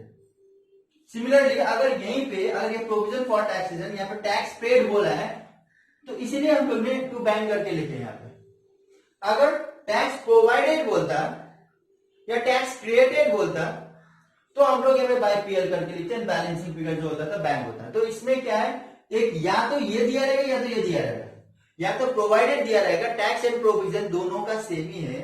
सिमिलरली अगर यहीं पे, अगर ये प्रोविजन फॉर टैक्सेशन यहाँ पे टैक्स पेड बोला है, तो इसीलिए हम लोग ने टू बैंक करके लिखे यहाँ पे। अगर टैक्स प्रोवाइडेड बोलता या टैक्स क्रिएटेड बोलता तो हम लोग यहाँ पे बाय पीएल करके लिखते हैं, बैलेंसिंग फिगर जो होता था बैंक होता है। तो इसमें क्या है, एक या तो ये दिया रहेगा या तो ये दिया रहेगा, या तो प्रोवाइडेड दिया रहेगा, टैक्स एंड प्रोविजन दोनों का सेम ही है,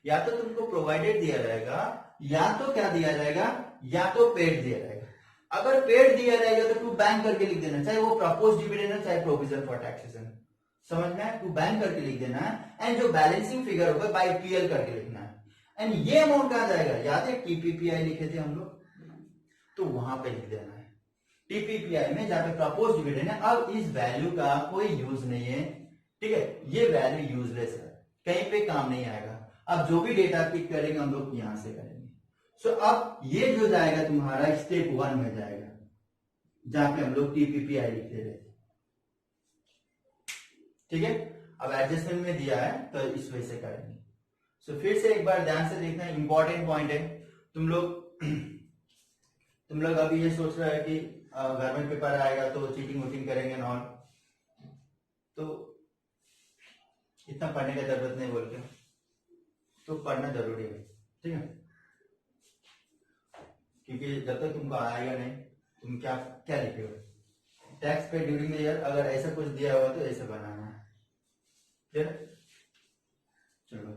या तो तुमको प्रोवाइडेड दिया रहेगा, या तो क्या दिया जाएगा, या तो पेड दिया रहेगा। अगर पेड दिया रहेगा तो टू बैंक करके लिख देना, चाहे वो प्रपोज डिविडेंड है चाहे प्रोविजन फॉर टैक्सेशन, समझ में, टू बैंक करके लिख देना है। एंड जो बैलेंसिंग फिगर होगा बाय पीएल करके लिखना है। एंड ये अमाउंट कहां जाएगा, याद है टीपीपीआई लिखे थे हम लोग, तो वहां पे लिख देना है टीपीपीआई में, जहां पे प्रपोज डिविडेंड है। अब इस वैल्यू का कोई यूज नहीं है, ठीक है, ये वैल्यू यूजलेस है, कहीं पे काम नहीं आएगा। अब जो भी डेटा पिक करेंगे हम लोग यहां से करेंगे। सो अब ये जो जाएगा तुम्हारा स्टेप 1 में जाएगा, जहां पे हम लोग टीपीपीआई लिखते थे, ठीक है। अब एडजस्टमेंट में दिया है तो इस वजह से करेंगे। सो फिर से एक बार ध्यान से देखना, इंपॉर्टेंट पॉइंट है। तुम लोग अभी ये सोच रहे हैं कि घर में पेपर आएगा तो चीटिंग वोटिंग करेंगे नॉन, तो इतना पढ़ने का जरूरत नहीं बोल के, तो पढ़ना जरूरी है, ठीक है, क्योंकि जब तक तुमको आएगा नहीं, तुम क्या क्या लिखे टैक्स पे ड्यूरिंग द ईयर, अगर ऐसा कुछ दिया हुआ तो ऐसे बनाना है, ठीक है। चलो